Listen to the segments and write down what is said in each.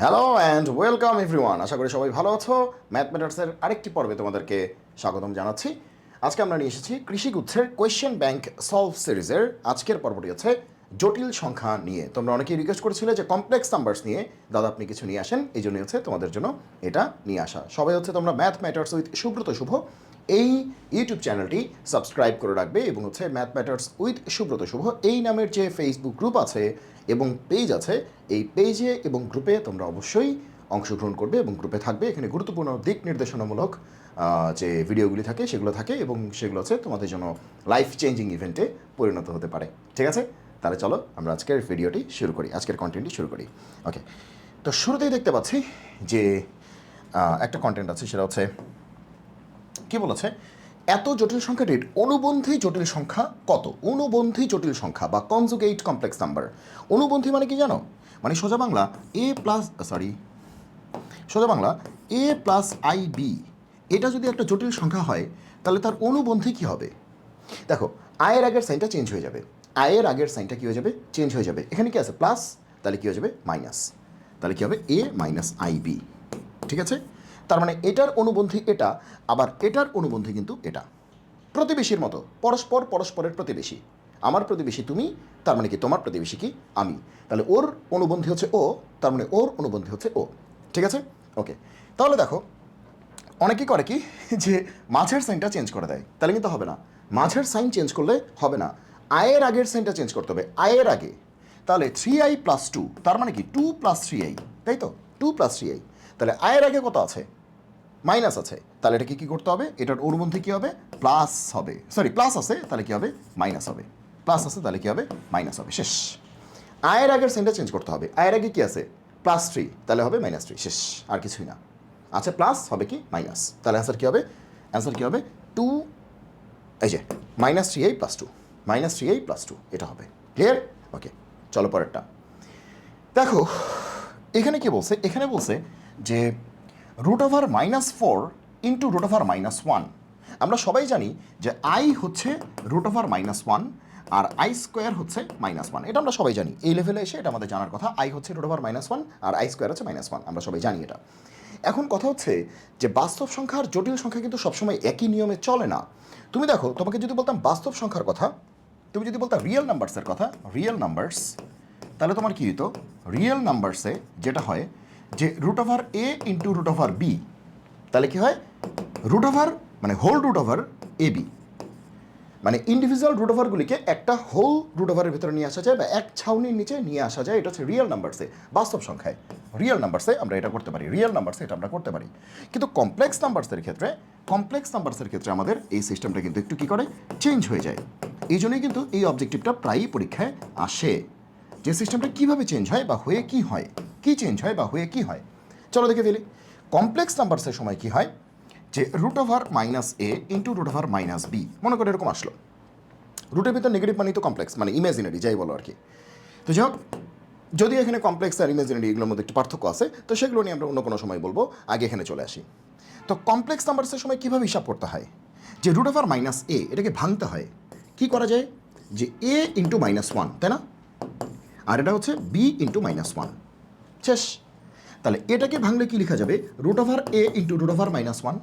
Hello and welcome everyone. আশা করি সবাই ভালো আছো। ম্যাথমেটিক্সের আরেকটি পর্বে তোমাদেরকে স্বাগতম জানাচ্ছি। আজকে আমরা নিয়ে এসেছি কৃষিগুচ্ছের কোয়েশ্চেন ব্যাংক সলভ সিরিজের আজকের পর্বটি হচ্ছে জটিল সংখ্যা নিয়ে। তোমরা অনেকেই রিকোয়েস্ট করেছিলে যে কমপ্লেক্স নাম্বারস নিয়ে দাদা আপনি কিছু নিয়ে আসেন, এই জন্যই হচ্ছে তোমাদের জন্য এটা নিয়ে আসা। সবাই হচ্ছে তোমরা ম্যাথ ম্যাটার্স উইথ সুব্রত শুভ এই ইউটিউব চ্যানেলটি সাবস্ক্রাইব করে রাখবে এবং হচ্ছে ম্যাথ ম্যাটার্স উইথ সুব্রত শুভ এই নামের যে ফেসবুক গ্রুপ আছে এবং পেজ আছে, এই পেজে এবং গ্রুপে তোমরা অবশ্যই অংশগ্রহণ করবে এবং গ্রুপে থাকবে। এখানে গুরুত্বপূর্ণ দিক নির্দেশনামূলক যে ভিডিওগুলি থাকে সেগুলো থাকে এবং সেগুলো হচ্ছে তোমাদের জন্য লাইফ চেঞ্জিং ইভেন্টে পরিণত হতে পারে। ঠিক আছে, তাহলে চলো আমরা আজকের ভিডিওটি শুরু করি, আজকের কন্টেন্টটি শুরু করি। ওকে, তো শুরুতেই দেখতে পাচ্ছি যে একটা কন্টেন্ট আছে, সেটা হচ্ছে কি বলেছে, এত জটিল সংখ্যাটির অনুবন্ধী জটিল সংখ্যা কত? অনুবন্ধী জটিল সংখ্যা বা কনজুগেট কমপ্লেক্স নাম্বার। অনুবন্ধী মানে কি জানো? মানে সোজা বাংলা এ প্লাস আই বি, এটা যদি একটা জটিল সংখ্যা হয় তাহলে তার অনুবন্ধী কি হবে? দেখো, আয়ের আগের সাইনটা চেঞ্জ হয়ে যাবে, আয়ের আগের সাইনটা কী হয়ে যাবে? চেঞ্জ হয়ে যাবে। এখানে কি আছে? প্লাস, তাহলে কী হয়ে যাবে? মাইনাস, তাহলে কী হবে? এ মাইনাস আই বি। ঠিক আছে, তার মানে এটার অনুবন্ধী এটা, আবার এটার অনুবন্ধী কিন্তু এটা। প্রতিবেশীর মতো, পরস্পরের প্রতিবেশী। আমার প্রতিবেশী তুমি, তার মানে কি তোমার প্রতিবেশী কি আমি, তাহলে ওর অনুবন্ধী হচ্ছে ও, তার মানে ওর অনুবন্ধী হচ্ছে ও। ঠিক আছে, ওকে। তাহলে দেখো, অনেকেই করে কি যে মাঝের সাইনটা চেঞ্জ করে দেয়, তাহলে কিন্তু হবে না। মাঝের সাইন চেঞ্জ করলে হবে না, আয়ের আগের সাইনটা চেঞ্জ করতে হবে, আয়ের আগে। তাহলে 3i + 2, তার মানে কি 2 + 3i, তাই তো? 2 + 3i, তাহলে আয়ের আগে কত আছে? মাইনাস আছে, তাহলে এটাকে কী করতে হবে? এটার অনুবন্ধী কী হবে? প্লাস হবে। সরি, প্লাস আছে, তাহলে কী হবে? মাইনাস হবে। প্লাস আছে, তাহলে কী হবে? মাইনাস হবে। শেষ। আয়ের আগের সাইনটা চেঞ্জ করতে হবে, আয়ের আগে কী আছে? +3, তাহলে হবে -3। শেষ, আর কিছুই না। আচ্ছা, প্লাস হবে কি মাইনাস, তাহলে অ্যান্সার কী হবে? অ্যান্সার কী হবে? 2, এই যে -3i + 2, -3i + 2, এটা হবে। ক্লিয়ার? ওকে, চলো পরেরটা দেখো। এখানে কি বলছে? এখানে বলছে যে √(-4) ইন্টু √(-1). আমরা সবাই জানি যে আই হচ্ছে √(-1) আর i² হচ্ছে -1। এটা আমরা সবাই জানি, এই লেভেলে এসে এটা আমাদের জানার কথা। আই হচ্ছে √(-1) আর i² হচ্ছে -1, আমরা সবাই জানি এটা। এখন কথা হচ্ছে যে বাস্তব সংখ্যার জটিল সংখ্যা কিন্তু সবসময় একই নিয়মে চলে না। তুমি দেখো, তোমাকে যদি বলতাম বাস্তব সংখ্যার কথা, তুমি যদি বলতাম রিয়েল নাম্বারসের কথা, রিয়েল নাম্বারস, তাহলে তোমার কী হতো? রিয়েল নাম্বারসে যেটা হয় যে √(a ইন্টু √(b), তাহলে কী হয়? মানে হোল √(ab), মানে ইন্ডিভিজুয়াল √(গুলিকে একটা হোল √(এর ভিতরে নিয়ে আসা যায় বা এক ছাউনির নিচে নিয়ে আসা যায়। এটা হচ্ছে রিয়েল নাম্বারসে, বাস্তব সংখ্যায়। রিয়েল নাম্বারসে আমরা এটা করতে পারি, রিয়েল নাম্বারসে এটা আমরা করতে পারি। কিন্তু কমপ্লেক্স নাম্বারসের ক্ষেত্রে আমাদের এই সিস্টেমটা কিন্তু একটু কী করে? চেঞ্জ হয়ে যায়। এই জন্যই কিন্তু এই অবজেক্টিভটা প্রায়ই পরীক্ষায় আসে, যে সিস্টেমটা কীভাবে চেঞ্জ হয় বা হয়ে কী হয়, কী চেঞ্জ হয় বা হয়ে কী হয়। চলো দেখে ফেলি। কমপ্লেক্স নাম্বারসের সময় কী হয় যে √(-a ইন্টু √(-b), মনে করে এরকম আসলো। রুটের ভিতর নেগেটিভ মানেই তো কমপ্লেক্স, মানে ইমাজিনারি, যাই বলো আর কি। তো যাই হোক, যদি এখানে কমপ্লেক্স আর ইমাজিনারি এগুলোর মধ্যে একটু পার্থক্য আছে, তো সেগুলো নিয়ে আমরা অন্য কোনো সময় বলবো, আগে এখানে চলে আসি। তো কমপ্লেক্স নাম্বারসের সময় কীভাবে হিসাব করতে হয়? যে √(-a) এটাকে ভাঙতে হয়। কি করা যায়? যে a ইন্টু -1, তাই না? আর এটা হচ্ছে b ইন্টু -1। শেষ। তাহলে এটাকে ভাঙলে কি লেখা যাবে? √(a ইন্টু √(-1),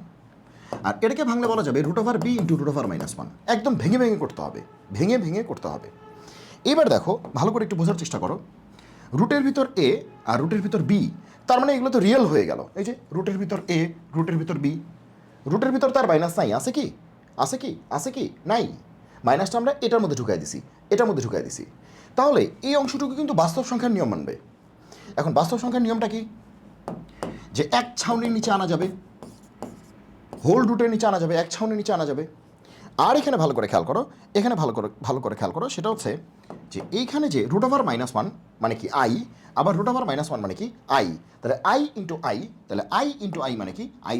আর এটাকে ভাঙলে বলা যাবে √(b ইন্টু √(-1). একদম ভেঙে ভেঙে করতে হবে, ভেঙে ভেঙে করতে হবে। এবার দেখো, ভালো করে একটু বোঝার চেষ্টা করো। রুটের ভিতর a আর রুটের ভিতর b, তার মানে এগুলো তো রিয়েল হয়ে গেল। এই যে রুটের ভিতর a, রুটের ভিতর b, রুটের ভিতর তার মাইনাস নাই, আছে কি? আছে কি? আছে কি? নাই। মাইনাসটা আমরা এটার মধ্যে ঢুকাই দিছি, এটার মধ্যে ঢুকাই দিছি। তাহলে এই অংশটুকু কিন্তু বাস্তব সংখ্যার নিয়ম মানবে। এখন বাস্তব সংখ্যার নিয়মটা কি? যে এক ছাউনির নিচে আনা যাবে, হোল রুটের নিচে আনা যাবে, এক ছাউনির নিচে আনা যাবে। আর এখানে ভালো করে খেয়াল করো, এখানে ভালো করে খেয়াল করো, সেটা হচ্ছে যে এইখানে যে √(-1) মানে কি আই, আবার √(-1) মানে কি আই, তাহলে আই ইন্টু আই, তাহলে আই ইন্টু আই মানে কি i²,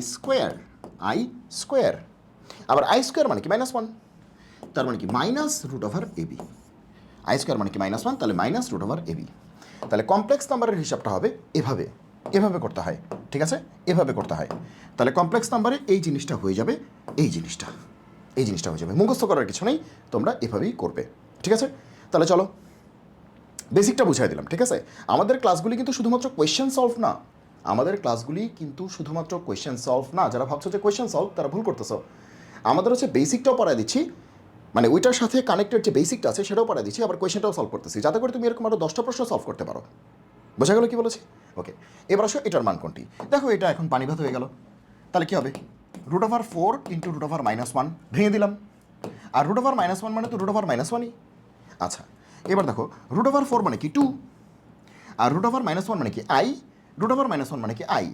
i²। আবার i² মানে কি -1, তার মানে কি -√(ab), i² মানে কি -1, তাহলে -√(ab। তাহলে কমপ্লেক্স নাম্বারের হিসাবটা হবে এভাবে, এভাবে করতে হয়। ঠিক আছে, এভাবে করতে হয়। তাহলে কমপ্লেক্স নাম্বারে এই জিনিসটা হয়ে যাবে, এই জিনিসটা হয়ে যাবে। মুখস্থ করার কিছু নেই, তোমরা এভাবেই করবে। ঠিক আছে, তাহলে চলো বেসিকটা বুঝাই দিলাম, ঠিক আছে? আমাদের ক্লাসগুলি কিন্তু শুধুমাত্র কোয়েশ্চেন সলভ না, আমাদের ক্লাসগুলি কিন্তু শুধুমাত্র কোয়েশ্চেন সলভ না। যারা ভাবছো যে কোয়েশ্চেন সলভ, তারা ভুল করতেছো। আমাদের হচ্ছে বেসিকটাও পড়ায় দিচ্ছি, মানে ওইটার সাথে কানেক্টেড যে বেসিকটা আছে সেটাও পড়ায় দিচ্ছি, আবার কোয়েশ্চেনটাও সলভ করতেছি, যাতে করে তুমি এরকম আরও 10টা প্রশ্ন সলভ করতে পারো। বোঝা গেল কি বলেছি? ওকে, এবার আসো এটার মান কোনটি। দেখো এটা এখন পানি ভাত হয়ে গেল, তাহলে কী হবে? √4 ইন্টু √-1 ভেঙে দিলাম, আর √-1 মানে তো √-1ই। আচ্ছা, এবার দেখো √4 মানে কি 2, আর √-1 মানে কি i, √-1 মানে কি i,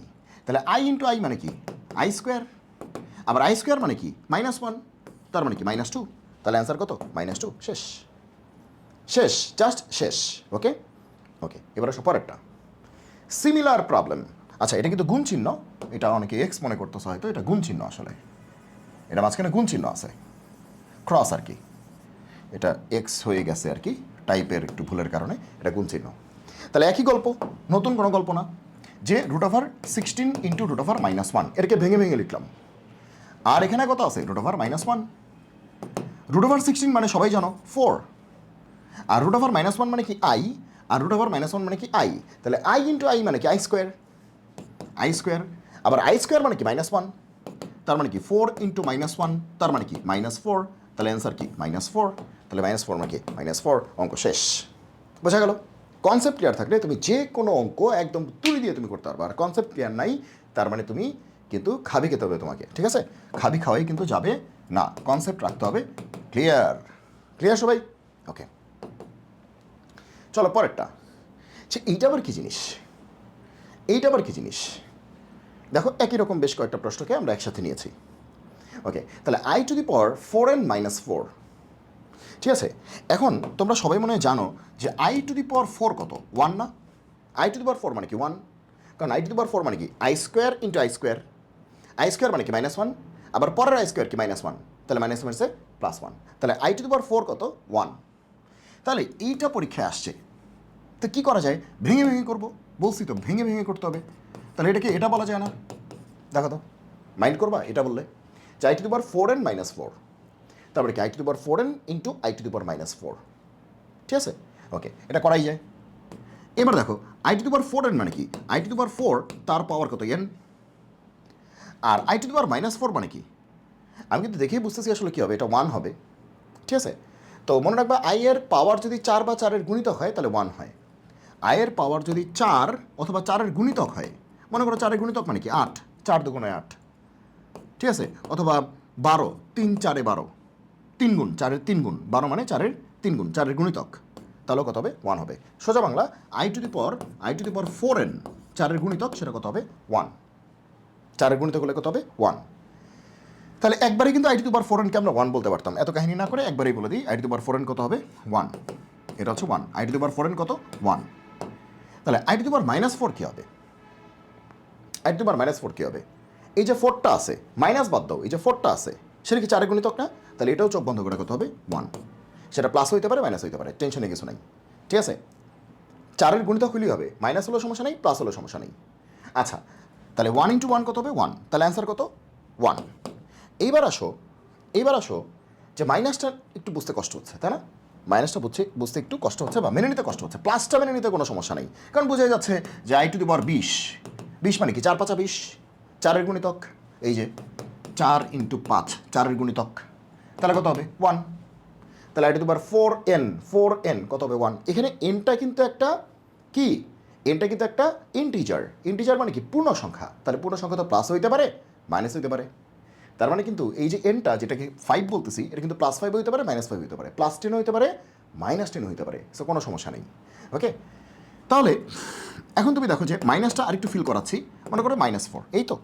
তাহলে i ইন্টু i মানে কি i², আবার i² মানে কি -1, তার মানে কি -2, তাহলে অ্যান্সার কত? -2। শেষ, শেষ, জাস্ট শেষ। ওকে ওকে, এবার আসো পরেরটা, সিমিলার প্রবলেম। আচ্ছা, এটা কিন্তু গুণ চিহ্ন, এটা অনেকে এক্স মনে করতেছে হয়তো, এটা গুণ চিহ্ন আসলে, এটা মাঝখানে গুণ চিহ্ন আছে, ক্রস আর কি, এটা এক্স হয়ে গেছে আর কি, টাইপের একটু ভুলের কারণে এটা গুণ চিহ্ন। তাহলে একই গল্প, নতুন কোনো গল্প না, যে √16 ইন্টু √-1 এটাকে ভেঙে ভেঙে লিখলাম, আর এখানে কত আছে? √-1, √16 মানে সবাই জানো 4, আর √-1 মানে কি i, আর √-1 মানে কি i, তাহলে i ইন্টু i মানে কি i², আবার i² মানে কি -1, তার মানে কি 4 ইন্টু -1, তার মানে কি -4, তাহলে অ্যান্সার কি -4, তাহলে -4 মানে কি -4, অঙ্ক শেষ। বোঝা গেল? কনসেপ্ট ক্লিয়ার থাকলে তুমি যে কোনো অঙ্ক একদম তুলি দিয়ে তুমি করতে পারবে, আর কনসেপ্ট ক্লিয়ার নাই তার মানে তুমি কিন্তু খাবি খেতে হবে তোমাকে, ঠিক আছে? খাবি খাওয়াই কিন্তু যাবে না, কনসেপ্ট রাখতে হবে ক্লিয়ার। ক্লিয়ার সবাই? ওকে, চলো পরেরটা। সে এইটা আবার কী জিনিস, এইটা আবার কী জিনিস? দেখো একই রকম বেশ কয়েকটা প্রশ্নকে আমরা একসাথে নিয়েছি। ওকে, তাহলে i⁴n - 4, ঠিক আছে? এখন তোমরা সবাই মনে হয় জানো যে i⁴ কত? 1 না? i⁴ মানে কি 1, কারণ i⁴ মানে কি i² ইন্টু i², i² মানে কি -1, আবার পরের i² কি -1, তাহলে -1 এর +1, তাহলে i⁴ কত? 1। তাহলে এইটা পরীক্ষায় আসছে, তো কী করা যায়? ভেঙে ভেঙে করবো, বলছি তো ভেঙে ভেঙে করতে হবে। তাহলে এটাকে এটা বলা যায় না? দেখো তো, মাইন্ড করবা এটা বললে যে i⁴n - 4, তারপরে কি i⁴n ইন্টু i⁴ ঠিক আছে? ওকে, এটা করাই যায়। এবার দেখো i⁴n মানে কি i⁴ তার পাওয়ার কত n, আর i⁻⁻4 মানে কি? আমি কিন্তু দেখেই বুঝতেছি আসলে কী হবে, এটা 1 হবে, ঠিক আছে? তো মনে রাখবা i এর পাওয়ার যদি 4 বা 4-এর গুণিতক হয় তাহলে 1 হয়, i এর পাওয়ার যদি 4 অথবা 4-এর গুণিতক হয়, মনে করো 4-এর গুণিতক মানে কি 8, 4 দুগুণে 8, ঠিক আছে? অথবা 12, 3 4-এ 12, 3 গুণ 4-এর 3 গুণ 12 মানে 4-এর 3 গুণ, 4-এর গুণিতক, তাহলে কত হবে? 1 হবে। সোজা বাংলা i⁴n 4-এর গুণিতক সেটা কত হবে? 1, 4-এর গুণিতক হলে কত হবে? 1। তাহলে একবারে কিন্তু i⁴n-কে আমরা 1 বলতে পারতাম, এত কাহিনী না করে একবারেই বলে দিই i⁴n কত হবে? 1, এটা হচ্ছে 1, i⁴n কত? 1। তাহলে i⁻⁻4 কী হবে? i⁻⁻4 কী হবে? এই যে 4টা আছে, মাইনাস বাদ দাও, এই যে 4টা আছে সেটা কি 4-এর গুণিতক না? তাহলে এটাও চোখ বন্ধ করে কত হবে? 1। সেটা প্লাস হইতে পারে, মাইনাস হইতে পারে, টেনশনে কিছু নাই, ঠিক আছে? 4-এর গুণিতক হলেই হবে, মাইনাস হলেও সমস্যা নেই, প্লাস হলেও সমস্যা নেই। আচ্ছা, তাহলে 1 ইন্টু 1 কত হবে? 1, তাহলে অ্যান্সার কত? 1। এইবার আসো যে মাইনাসটা একটু বুঝতে কষ্ট হচ্ছে, তাই না? মাইনাসটা বুঝতে একটু কষ্ট হচ্ছে বা মেনে নিতে কষ্ট হচ্ছে, প্লাসটা মেনে নিতে কোনো সমস্যা নেই, কারণ বোঝাই যাচ্ছে যে i⁻20, 20 মানে কি 4 5 20, 4-এর গুণিতক, এই যে 4 ইন্টু 5, 4-এর গুণিতক, তাহলে কত হবে? 1। তাহলে i⁴n কত হবে? 1। এখানে এনটা কিন্তু একটা কি, এনটা কিন্তু একটা ইন্টিজার মানে কি পূর্ণ সংখ্যা, তাহলে পূর্ণ সংখ্যা তো প্লাস হইতে পারে, মাইনাস হইতে পারে, তার মানে কিন্তু এই যে এনটা যেটাকে 5 বলতেছি এটা কিন্তু +5 হইতে পারে, -5 হইতে পারে, +10 হইতে পারে, -10 হইতে পারে, সো কোনো সমস্যা নেই। ওকে, তাহলে এখন তুমি দেখো যে মাইনাসটা আরেকটু ফিল করাচ্ছি, মনে করো -4, এই তো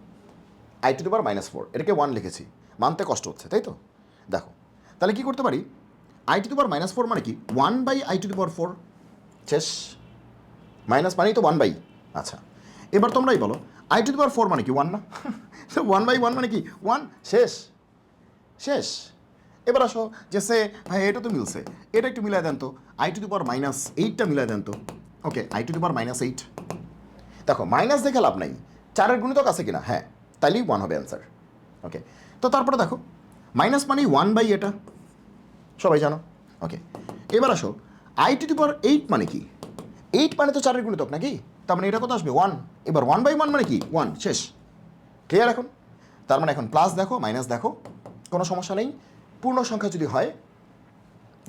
i⁻⁻4, এটাকে 1 লিখেছি, মানতে কষ্ট হচ্ছে তাই তো? দেখো তাহলে কি করতে পারি, i⁻⁻4 মানে কি 1/i⁴, শেষ, মাইনাস মানেই তো 1/, আচ্ছা এবার তোমরাই বলো i⁴ মানে কি 1 না? 1/1 মানে কি 1, শেষ শেষ। এবার আসো যে সে ভাই এটা তো মিলছে, এটা একটু মিলাই দেন তো, i⁻⁻8টা মিলাই দেন তো। ওকে, i⁻⁻8, দেখো মাইনাস দেখে লাভ নাই, 4-এর গুণিতক আছে কিনা, হ্যাঁ, তাইলেই 1 হবে অ্যান্সার। ওকে, তো তারপরে দেখো মাইনাস মানেই 1/, এটা সবাই জানো। ওকে, এবার আসো i⁸ মানে কি? 8 মানে তো 4-এর গুণিতক নাকি, তার মানে এটা কত আসবে 1। এবার 1/1 মানে কি 1, শেষ। ক্লিয়ার এখন? তার মানে এখন প্লাস দেখো মাইনাস দেখো, কোনো সমস্যা নেই। পূর্ণ সংখ্যা যদি হয়,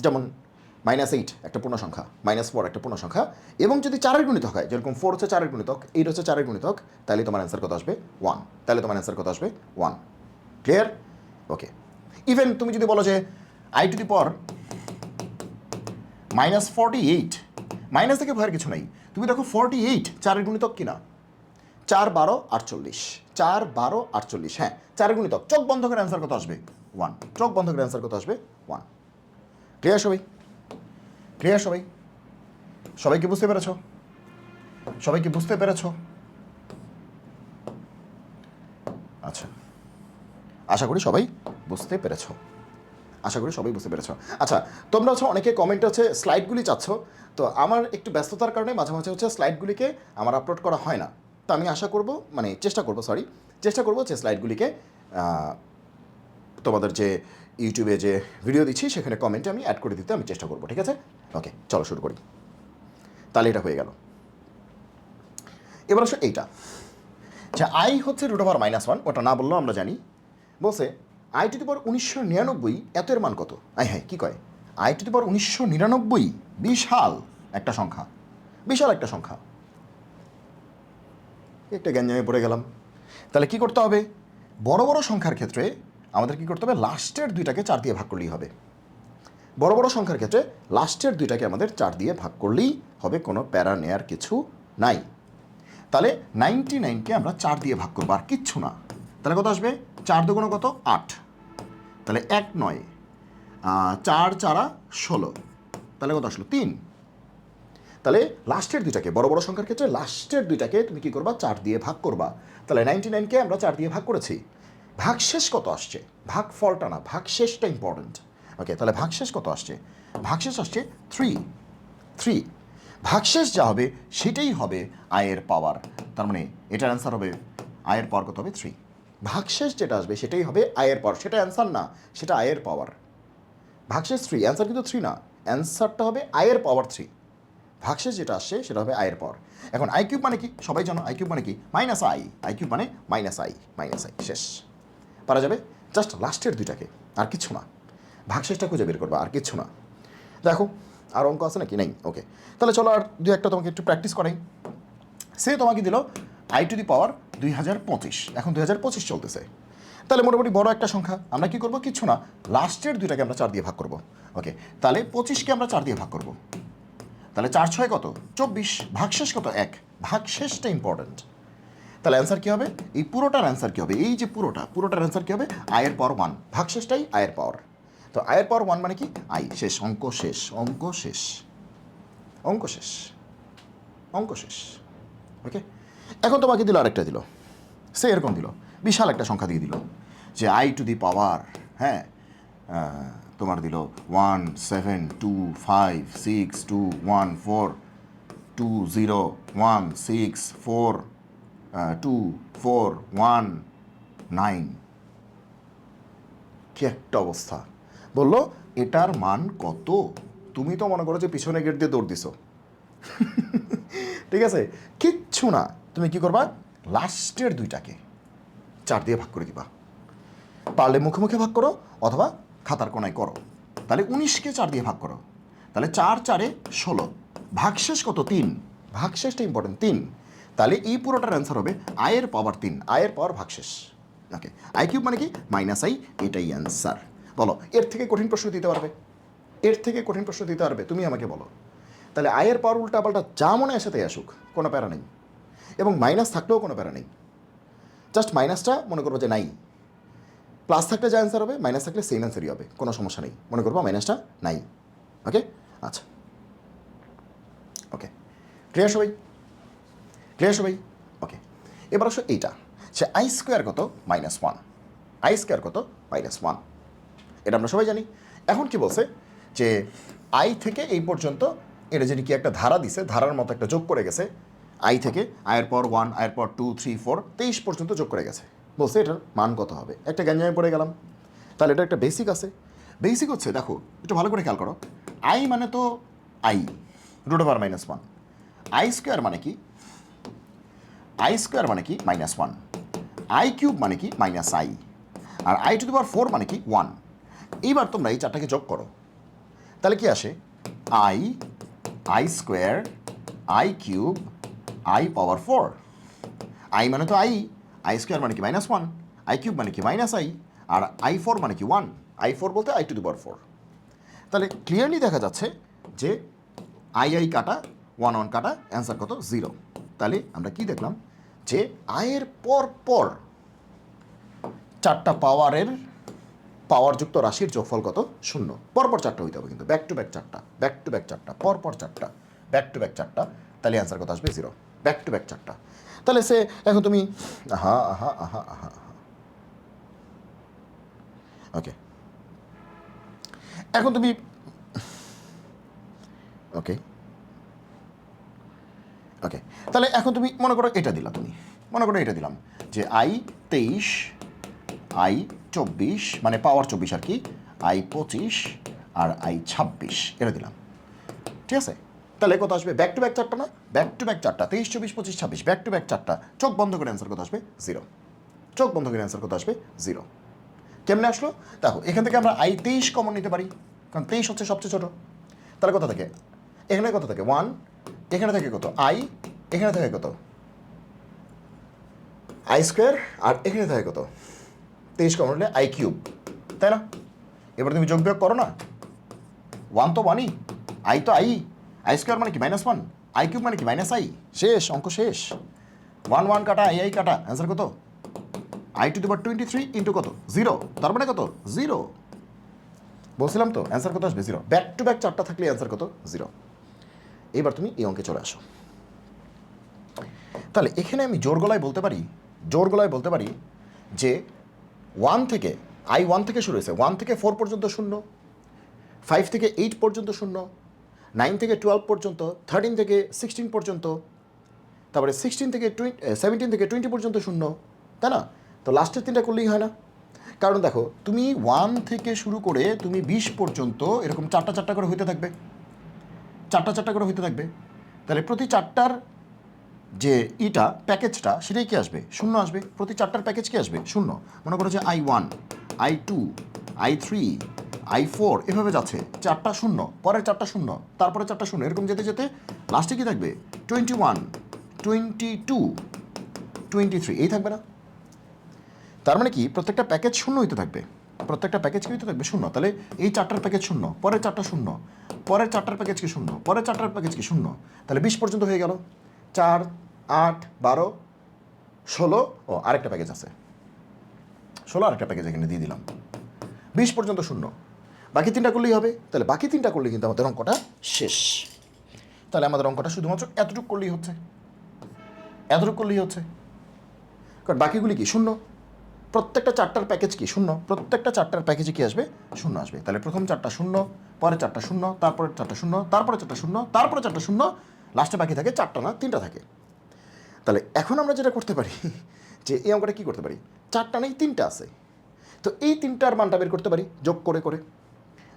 যেমন -8 একটা পূর্ণ সংখ্যা, -4 একটা পূর্ণ সংখ্যা, এবং যদি 4-এর গুণিতক হয়, যেরকম 4 হচ্ছে 4-এর গুণিতক, 8 হচ্ছে 4-এর গুণিতক, তাহলে তোমার অ্যান্সার কত আসবে 1। তাহলে তোমার অ্যান্সার কত আসবে 1। ক্লিয়ার? ওকে। ইভেন তুমি যদি বলো যে i to the power -48, minus থেকে ভয়ের কিছু নাই, তুমি দেখো 48 4-এর গুণিতক কিনা, 4 12 48, 4 12 48, হ্যাঁ 4-এর গুণিতক। চোখ বন্ধ করে অ্যান্সার কত আসবে 1, চোখ বন্ধ করে অ্যান্সার কত আসবে 1। ক্লিয়ার সবাই? ক্লিয়ার সবাই? সবাইকে বুঝতে পেরেছ? সবাইকে বুঝতে পেরেছ? আচ্ছা, আশা করি সবাই বুঝতে পেরেছ, আশা করি সবাই বুঝতে পেরেছ। আচ্ছা, তোমরা হচ্ছে অনেকে কমেন্ট হচ্ছে স্লাইডগুলি চাচ্ছ, তো আমার একটু ব্যস্ততার কারণে মাঝে মাঝে হচ্ছে স্লাইডগুলিকে আমার আপলোড করা হয় না। তো আমি আশা করব, মানে চেষ্টা করব যে স্লাইডগুলিকে তোমাদের যে ইউটিউবে যে ভিডিও দিচ্ছি সেখানে কমেন্টে আমি অ্যাড করে দিতে আমি চেষ্টা করব, ঠিক আছে? ওকে, চলো শুরু করি। তাহলে এটা হয়ে গেল। এবার আসো এইটা, যে আই হচ্ছে √1, ওটা না বললেও আমরা জানি। বলছে i টু দি পাওয়ার 1999, এত এর মান কত? হ্যাঁ কী কয়, i টু দি পাওয়ার 1999, বিশাল একটা সংখ্যা, বিশাল একটা সংখ্যা। একটা গ্যাঞ্জামে পড়ে গেলাম। তাহলে কি করতে হবে? বড় বড় সংখ্যার ক্ষেত্রে আমাদের কি করতে হবে? লাস্টের দুইটাকে 4 দিয়ে ভাগ করলেই হবে। বড় বড় সংখ্যার ক্ষেত্রে লাস্টের দুইটাকে আমাদের 4 দিয়ে ভাগ করলেই হবে, কোনো প্যারা নেয়ার কিছু নাই। তাহলে 99কে আমরা 4 দিয়ে ভাগ করবো, আর কিচ্ছু না। তাহলে কত আসবে? 4 দুগুণ কত? 8। তাহলে 1 9, 4 4 16, তাহলে কত আসলো? 3। তাহলে লাস্টের দুইটাকে, বড় বড় সংখ্যার ক্ষেত্রে লাস্টের দুইটাকে তুমি কি করবা? 4 দিয়ে ভাগ করবা। তাহলে 99কে আমরা 4 দিয়ে ভাগ করেছি। ভাগশেষ কত আসছে? ভাগফলটা না, ভাগশেষটা ইম্পর্টেন্ট। ওকে, তাহলে ভাগশেষ কত আসছে? ভাগশেষ আসছে 3। ভাগশেষ যা হবে সেটাই হবে আয়ের পাওয়ার। তার মানে এটার অ্যান্সার হবে আয়ের পাওয়ার কত হবে? 3। ভাগশেষ যেটা আসবে সেটাই হবে আয়ের পাওয়ার, সেটা অ্যান্সার না, সেটা আয়ের পাওয়ার। ভাগশেষ 3, অ্যান্সার কিন্তু 3 না, অ্যান্সারটা হবে আয়ের পাওয়ার 3। ভাগশেষ যেটা আসছে সেটা হবে আয়ের পাওয়ার। এখন আই কিউব মানে কি? সবাই জানো আই কিউব মানে কি? -i। আই কিউব মানে -i, শেষ। পারা যাবে? জাস্ট লাস্টের দুইটাকে, আর কিচ্ছু না। ভাগশেষটা খুঁজে বের করবা, আর কিচ্ছু না। দেখো আর অঙ্ক আছে নাকি? নেই। ওকে, তাহলে চলো আর দু একটা তোমাকে একটু প্র্যাকটিস করাই। সে তোমাকে দিল i টু দি পাওয়ার 2025, এখন 2025 চলতেছে। তাহলে মোটামুটি বড় একটা সংখ্যা, আমরা কি করব? কিচ্ছু না, লাস্টের দুইটাকে আমরা 4 দিয়ে ভাগ করব। ওকে, তাহলে 25কে আমরা 4 দিয়ে ভাগ করব। তাহলে 4 6 কত? 24। ভাগশেষ কত? 1। ভাগশেষটা ইম্পর্টেন্ট। তাহলে অ্যান্সার কী হবে? এই পুরোটার অ্যান্সার কী হবে? এই যে পুরোটার অ্যান্সার কী হবে? আয়ের পাওয়ার 1। ভাগশেষটাই আয়ের পাওয়ার। তো আয়ের পাওয়ার 1 মানে কি? আই, শেষ, অঙ্ক শেষ, অঙ্ক শেষ, অঙ্ক শেষ, অঙ্ক শেষ। ওকে, এখন তোমাকে দিল আরেকটা, দিল সে এরকম দিল, বিশাল একটা সংখ্যা দিয়ে দিল যে i টু দি পাওয়ার, হ্যাঁ তোমার দিল 1 7 2 5 6 2 1 4 2 0 1 6 4 2 4 1 9। কি একটা অবস্থা! বললো এটার মান কত? তুমি তো মনে করো যে পিছনে গেট দিয়ে দৌড় দিছো। ঠিক আছে, কিচ্ছু না, তুমি কি করবা? লাস্টের দুইটাকে 4 দিয়ে ভাগ করে দিবা। পারলে মুখে মুখে ভাগ করো, অথবা খাতার কোনায় করো। তাহলে 19কে 4 দিয়ে ভাগ করো, তাহলে 4 4 16। ভাগশেষ কত? 3। ভাগশেষটা ইম্পর্টেন্ট, 3। তাহলে এই পুরোটার অ্যান্সার হবে আয়ের পাওয়ার 3, আয়ের পাওয়ার ভাগশেষ। ওকে, আই কিউব মানে কি? -i, এটাই অ্যান্সার। বলো এর থেকে কঠিন প্রশ্ন দিতে পারবে? এর থেকে কঠিন প্রশ্ন দিতে পারবে? তুমি আমাকে বলো। তাহলে আয়ের পাওয়ার উল্টাপাল্টা যা মনে আসে তাই আসুক, কোনো প্যারা নেই। এবং মাইনাস থাকলেও কোনো প্যারা নেই, জাস্ট মাইনাসটা মনে করবো যে নাই। প্লাস থাকলে যা অ্যান্সার হবে, মাইনাস থাকলে সেম অ্যান্সারই হবে, কোনো সমস্যা নেই। মনে করবো মাইনাসটা নাই। ওকে, আচ্ছা, ওকে, ক্লিয়ার সবাই? ক্লিয়ার সবাই? ওকে, এবার আসো এইটা, সে আই স্কোয়ার কত? -1। আই স্কোয়ার কত? -1, এটা আমরা সবাই জানি। এখন কি বলছে যে আই থেকে এই পর্যন্ত এটা যদি কি একটা ধারা দিছে, ধারার মতো একটা যোগ করে গেছে। আই থেকে আয়ের পর 1, আয়ের পর 2 3 4 23 পর্যন্ত যোগ করে গেছে। বলছে এটার মান কত হবে? একটা গ্যাঞ্জামে পড়ে গেলাম। তাহলে এটা একটা বেসিক আছে। বেসিক হচ্ছে, দেখো একটু ভালো করে খেয়াল করো, আই মানে তো আই √1, আই স্কোয়ার মানে কি, আই স্কোয়ার মানে কি -1, আই কিউব মানে কি -i, আর i⁴ মানে কি 1। এইবার তোমরা এই চারটাকে যোগ করো, তাহলে কি আসে I square, I cube, i⁴। I মানে তো আই স্কোয়ার মানে কি -1, আই কিউব মানে কি -i, আর i⁴ মানে কি 1, i⁴ বলতে i⁴। তাহলে ক্লিয়ারলি দেখা যাচ্ছে যে আই কাটা 1 কাটা, অ্যান্সার কত 0। তাহলে আমরা কি দেখলাম যে আয়ের পর পর চারটা পাওয়ারযুক্ত রাশির যোগফল কত 0। পরপর চারটা হইতে হবে কিন্তু, ব্যাক টু ব্যাক চারটা, ব্যাক টু ব্যাক চারটা, পরপর চারটা, ব্যাক টু ব্যাক চারটা, তাহলে অ্যান্সার কত আসবে 0। ব্যাক টু ব্যাক চারটা। তাহলে সে এখন তুমি ওকে, এখন তুমি ওকে ওকে তাহলে এখন তুমি মনে করো এটা দিলা, তুমি মনে করো এটা দিলাম যে i23, i24 মানে পাওয়ার 24 আর কি, i25 আর i26 এটা দিলাম, ঠিক আছে। তাহলে কত আসবে ব্যাক টু ব্যাক চারটা না, ব্যাক টু ব্যাক চারটা, 23, 24, 25, 26, ব্যাক টু ব্যাক চারটা, চোখ বন্ধ করে অ্যান্সার কত আসবে 0। চোখ বন্ধ করে অ্যান্সার কত আসবে 0। কেমনে আসলো দেখো, এখান থেকে আমরা i23 কমন নিতে পারি, কারণ 23 হচ্ছে সবচেয়ে ছোট। তাহলে কত থাকে, এখানে কত থাকে 1, এখানে থাকে কত i, এখানে থাকে কত আই স্কোয়ার, আর এখানে থাকে কত 23 কমন হলে i কিউব, তাই না। এবার তুমি যোগ বিয়োগ করো না, 1 তো 1ই, i তো আই স্কোয়ার মানে কি -1, আই কিউব মানে কি -i, শেষ, অঙ্ক শেষ। 1 1 কাটা আই কাটা, অ্যান্সার কত i⁻23 ইন্টু কত 0, তার মানে কত 0। বলছিলাম তো অ্যান্সার কত আসবে 0। ব্যাক টু ব্যাক চারটা থাকলে অ্যান্সার কত 0। এবার তুমি এই অঙ্কে চলে আসো। তাহলে এখানে আমি জোর গলায় বলতে পারি যে 1 থেকে i1 থেকে শুরু হয়েছে, 1 থেকে 4 পর্যন্ত 0, 5 থেকে 8 পর্যন্ত 0, 9 থেকে 12 পর্যন্ত, 13 থেকে 16 পর্যন্ত, তারপরে 17 থেকে 20 পর্যন্ত 0, তাই না। তো লাস্টের তিনটা করলেই হয় না, কারণ দেখো তুমি 1 থেকে শুরু করে তুমি 20 পর্যন্ত এরকম চারটা চারটা করে হইতে থাকবে, চারটা চারটা করে হইতে থাকবে। তাহলে প্রতি চারটার যে প্যাকেজটা সেটাই কি আসবে 0 আসবে, প্রতি চারটার প্যাকেজ কি আসবে 0। মনে করো যে i1, i2, i3, i4 এভাবে যাচ্ছে, চারটা 0, পরের চারটা 0, তারপরে চারটা 0, এরকম যেতে যেতে লাস্টে কি থাকবে 21, 22, 23, এই থাকবে না। তার মানে কি প্রত্যেকটা প্যাকেজ 0 হইতে থাকবে, প্রত্যেকটা প্যাকেজ কি হইতে থাকবে 0। তাহলে এই চারটার প্যাকেজ 0, পরের চারটা 0, পরের চারটার প্যাকেজ কি 0, পরের চারটার প্যাকেজ কি 0, তাহলে 20 পর্যন্ত হয়ে গেল। 4, 8, 12, 16, ও আরেকটা প্যাকেজ আছে 16, আরেকটা প্যাকেজ এখানে দিয়ে দিলাম, 20 পর্যন্ত 0, বাকি তিনটা করলেই হবে। তাহলে বাকি তিনটা করলে কিন্তু আমাদের অঙ্কটা শেষ। তাহলে আমাদের অঙ্কটা শুধুমাত্র এতটুকু করলেই হচ্ছে, এতটুকু করলেই হচ্ছে, কারণ বাকিগুলি কি 0, প্রত্যেকটা চারটার প্যাকেজ কি 0, প্রত্যেকটা চারটার প্যাকেজে কি আসবে 0 আসবে। তাহলে প্রথম চারটা 0, পরে চারটা 0, তারপরে চারটা 0, তারপরে চারটা 0, তারপরে চারটা 0, লাস্টে বাকি থাকে চারটা না 3টা থাকে। তাহলে এখন আমরা যেটা করতে পারি যে এই অঙ্কটা কী করতে পারি, চারটা নেই 3টা আছে, তো এই 3টার মানটা বের করতে পারি যোগ করে করে।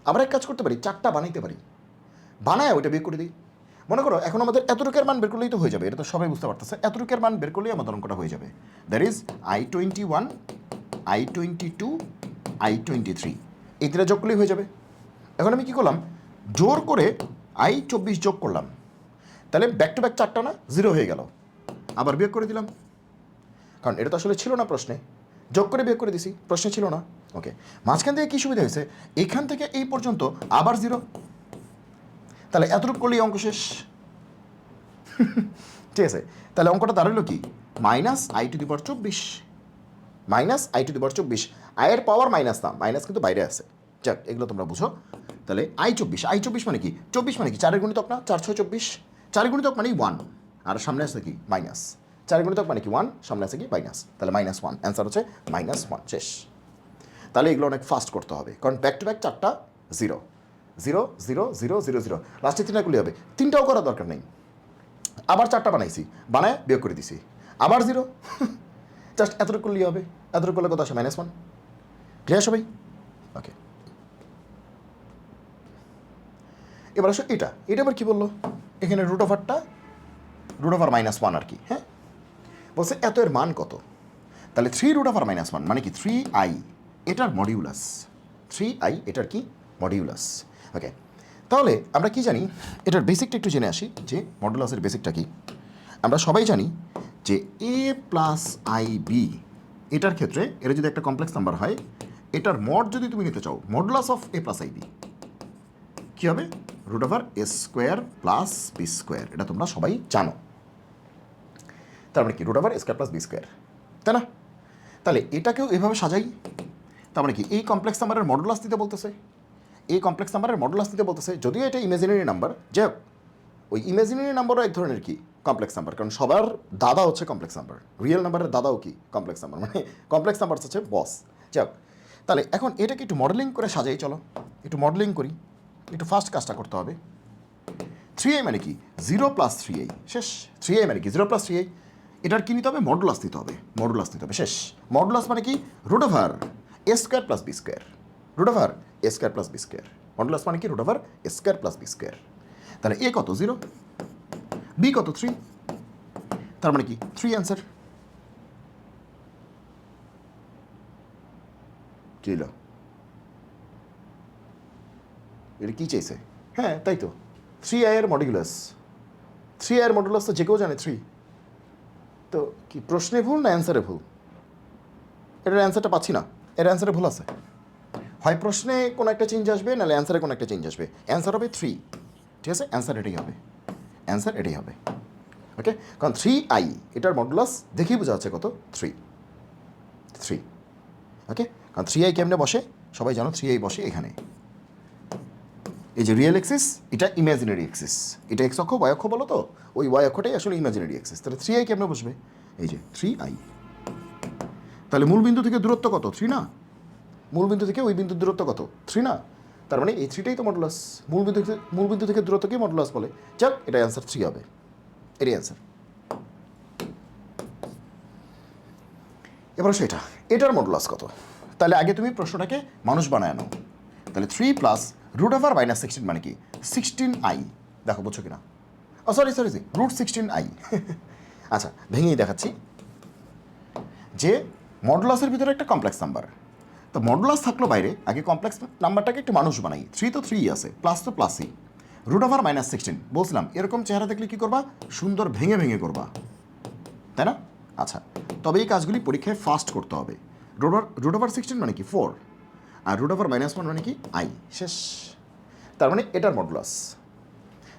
আমরা এক কাজ করতে পারি, চারটা বানাইতে পারি, বানায় ওইটা বের করে দিই। মনে করো এখন আমাদের এতটুকের মান বের করলেই তো হয়ে যাবে, এটা তো সবাই বুঝতে পারতেছে, এতটুকের মান বের করলেই আমাদের অঙ্কটা হয়ে যাবে। That is i21, i22, i23, এই 3টা যোগ করলেই হয়ে যাবে। এখন আমি কী করলাম, জোর করে i24 যোগ করলাম, তাহলে ব্যাক টু ব্যাক চারটা না 0 হয়ে গেল, আবার বিয়োগ করে দিলাম, কারণ এটা তো আসলে ছিল না প্রশ্নে, যোগ করে বিয়োগ করে দিছি, প্রশ্নে ছিল না। ওকে, মাঝখান থেকে কী সুবিধা হয়েছে, এখান থেকে এই পর্যন্ত আবার 0, তাহলে এতটুকু করলেই অঙ্ক শেষ। ঠিক আছে, তাহলে অঙ্কটা দাঁড়ালো কি -i⁻24, -i⁻24, আয়ের পাওয়ার মাইনাস না, মাইনাস কিন্তু বাইরে আছে, যাক এগুলো তোমরা বুঝো। তাহলে i24 মানে কি 24 মানে কি 4-এর গুণিতক না, 4 6 24, 4-এর গুণিতক মানেই 1, আর সামনে আছে কি মাইনাস, 4-এর গুণিতক মানে কি 1, সামনে আছে কি মাইনাস, তাহলে -1, অ্যান্সার হচ্ছে -1, শেষ। তাহলে এগুলো অনেক ফাস্ট করতে হবে, কারণ ব্যাক টু ব্যাক চারটা 0 0 0 0 0 0, লাস্টে 3টা করলে হবে, 3টাও করার দরকার নেই, আবার চারটা বানাইছি, বানায় বিয়োগ করে দিছি, আবার 0, জাস্ট এতটুকু করলেই হবে। এতটুকু করলে কত আসে -1, ক্লিয়ার সবাই? ওকে, এবার আসো এটা আবার কী বললো, এখানে √টা √(-1) আর কি, হ্যাঁ। বলছে এত এর মান কত, তাহলে 3√(-1) মানে কি 3i এটার মডিউলাস, 3i এটার কি মডিউলাস। ওকে, তাহলে আমরা কি জানি, এটার বেসিকটা একটু জেনে আসি যে মডুলাসের বেসিকটা কি। আমরা সবাই জানি যে a প্লাস আই বি এটার ক্ষেত্রে এটা যদি একটা কমপ্লেক্স নাম্বার হয়, এটার মড যদি তুমি নিতে চাও, modulus of a plus i b কী হবে, √(a² + b², এটা তোমরা সবাই জানো। তার মানে কি √(a² + b², তাই না? তাহলে এটাকেও এভাবে সাজাই, তার মানে কি এই কমপ্লেক্স নাম্বারের মডুলাস দিতে বলতেছে, এই কমপ্লেক্স নাম্বারের মডুলাস দিতে বলতেছে, যদিও এটা ইমাজিনারি নাম্বার, যে ওই ইমাজিনারি নাম্বারও এক ধরনের কি কমপ্লেক্স নাম্বার, কারণ সবার দাদা হচ্ছে কমপ্লেক্স নাম্বার, রিয়েল নাম্বারের দাদাও কি কমপ্লেক্স নাম্বার, মানে কমপ্লেক্স নাম্বার হচ্ছে বস। যাক, তাহলে এখন এটাকে একটু মডেলিং করে সাজাই, চলো একটু মডেলিং করি, একটু ফার্স্ট কাজটা করতে হবে। 3i মানে কি 0 + 3i, শেষ। 3i মানে কি 0 + 3i, এটার কি নিতে হবে, মডুলাস দিতে হবে, মডুলাস দিতে হবে, শেষ। মডুলাস মানে কি √(a² + b², √(a² + b², modulus মানে কি √(a² + b²। তাহলে a কত 0, b কত 3, তার মানে কি 3 অ্যান্সার। কি হলো, এটা কী চাইছে? হ্যাঁ তাই তো, 3i এর মডিউলাস, 3i এর মডিউলাস তো যে কেউ জানে 3, তো কি প্রশ্নে ভুল না অ্যান্সারে ভুল? এটার অ্যান্সারটা পাচ্ছি না, এর অ্যান্সারে ভুল আছে, হয় প্রশ্নে কোনো একটা চেঞ্জ আসবে, নাহলে অ্যান্সারে কোনো একটা চেঞ্জ আসবে, অ্যান্সার হবে 3, ঠিক আছে, অ্যান্সার এটাই হবে, অ্যান্সার এটাই হবে। ওকে, কারণ 3i এটার মডুলাস দেখেই বোঝা যাচ্ছে কত, 3। ওকে, কারণ 3i কেমনে বসে সবাই জানো, 3i বসে এখানে, এই যে রিয়েল এক্সিস, এটা ইমাজিনারি এক্সিস, এটা এক্স অক্ষ ওয়াই অক্ষ বলো তো, ওই ওয়াই অক্ষটাই আসলে ইমাজিনারি এক্সিস। তাহলে 3i কেমনে বসবে, এই যে 3i। তাহলে মূলবিন্দু থেকে দূরত্ব কত, 3 না? মূলবিন্দু থেকে ওই বিন্দুর দূরত্ব কত, 3 না? তার মানে এই 3টাই তো মডুলাস, মূলবিন্দু থেকে দূরত্বকে মডুলাস বলে। যাক, এটা অ্যান্সার 3 হবে, এটাই অ্যান্সার। এবার সেটা, এটার মডুলাস কত? তাহলে আগে তুমি প্রশ্নটাকে মানুষ বানায় নাও। তাহলে 3 + √(-16) মানে কি 16i, দেখো বুঝছো কিনা? ও সরি √16i। আচ্ছা, ভেঙেই দেখাচ্ছি যে মডুলাসের ভিতরে একটা কমপ্লেক্স নাম্বার, তো মডুলাস থাকলো বাইরে, আগে কমপ্লেক্স নাম্বারটাকে একটু মানুষ বানাই। 3 তো 3 আছে, প্লাস তো প্লাসই, √(-16) বলছিলাম এরকম চেহারা দেখলে কী করবা, সুন্দর ভেঙে ভেঙে করবা, তাই না? আচ্ছা, তবে এই কাজগুলি পরীক্ষায় ফাস্ট করতে হবে। √(16) মানে কি 4, আর √(-1) মানে কি i, শেষ। তার মানে এটার মডুলাস,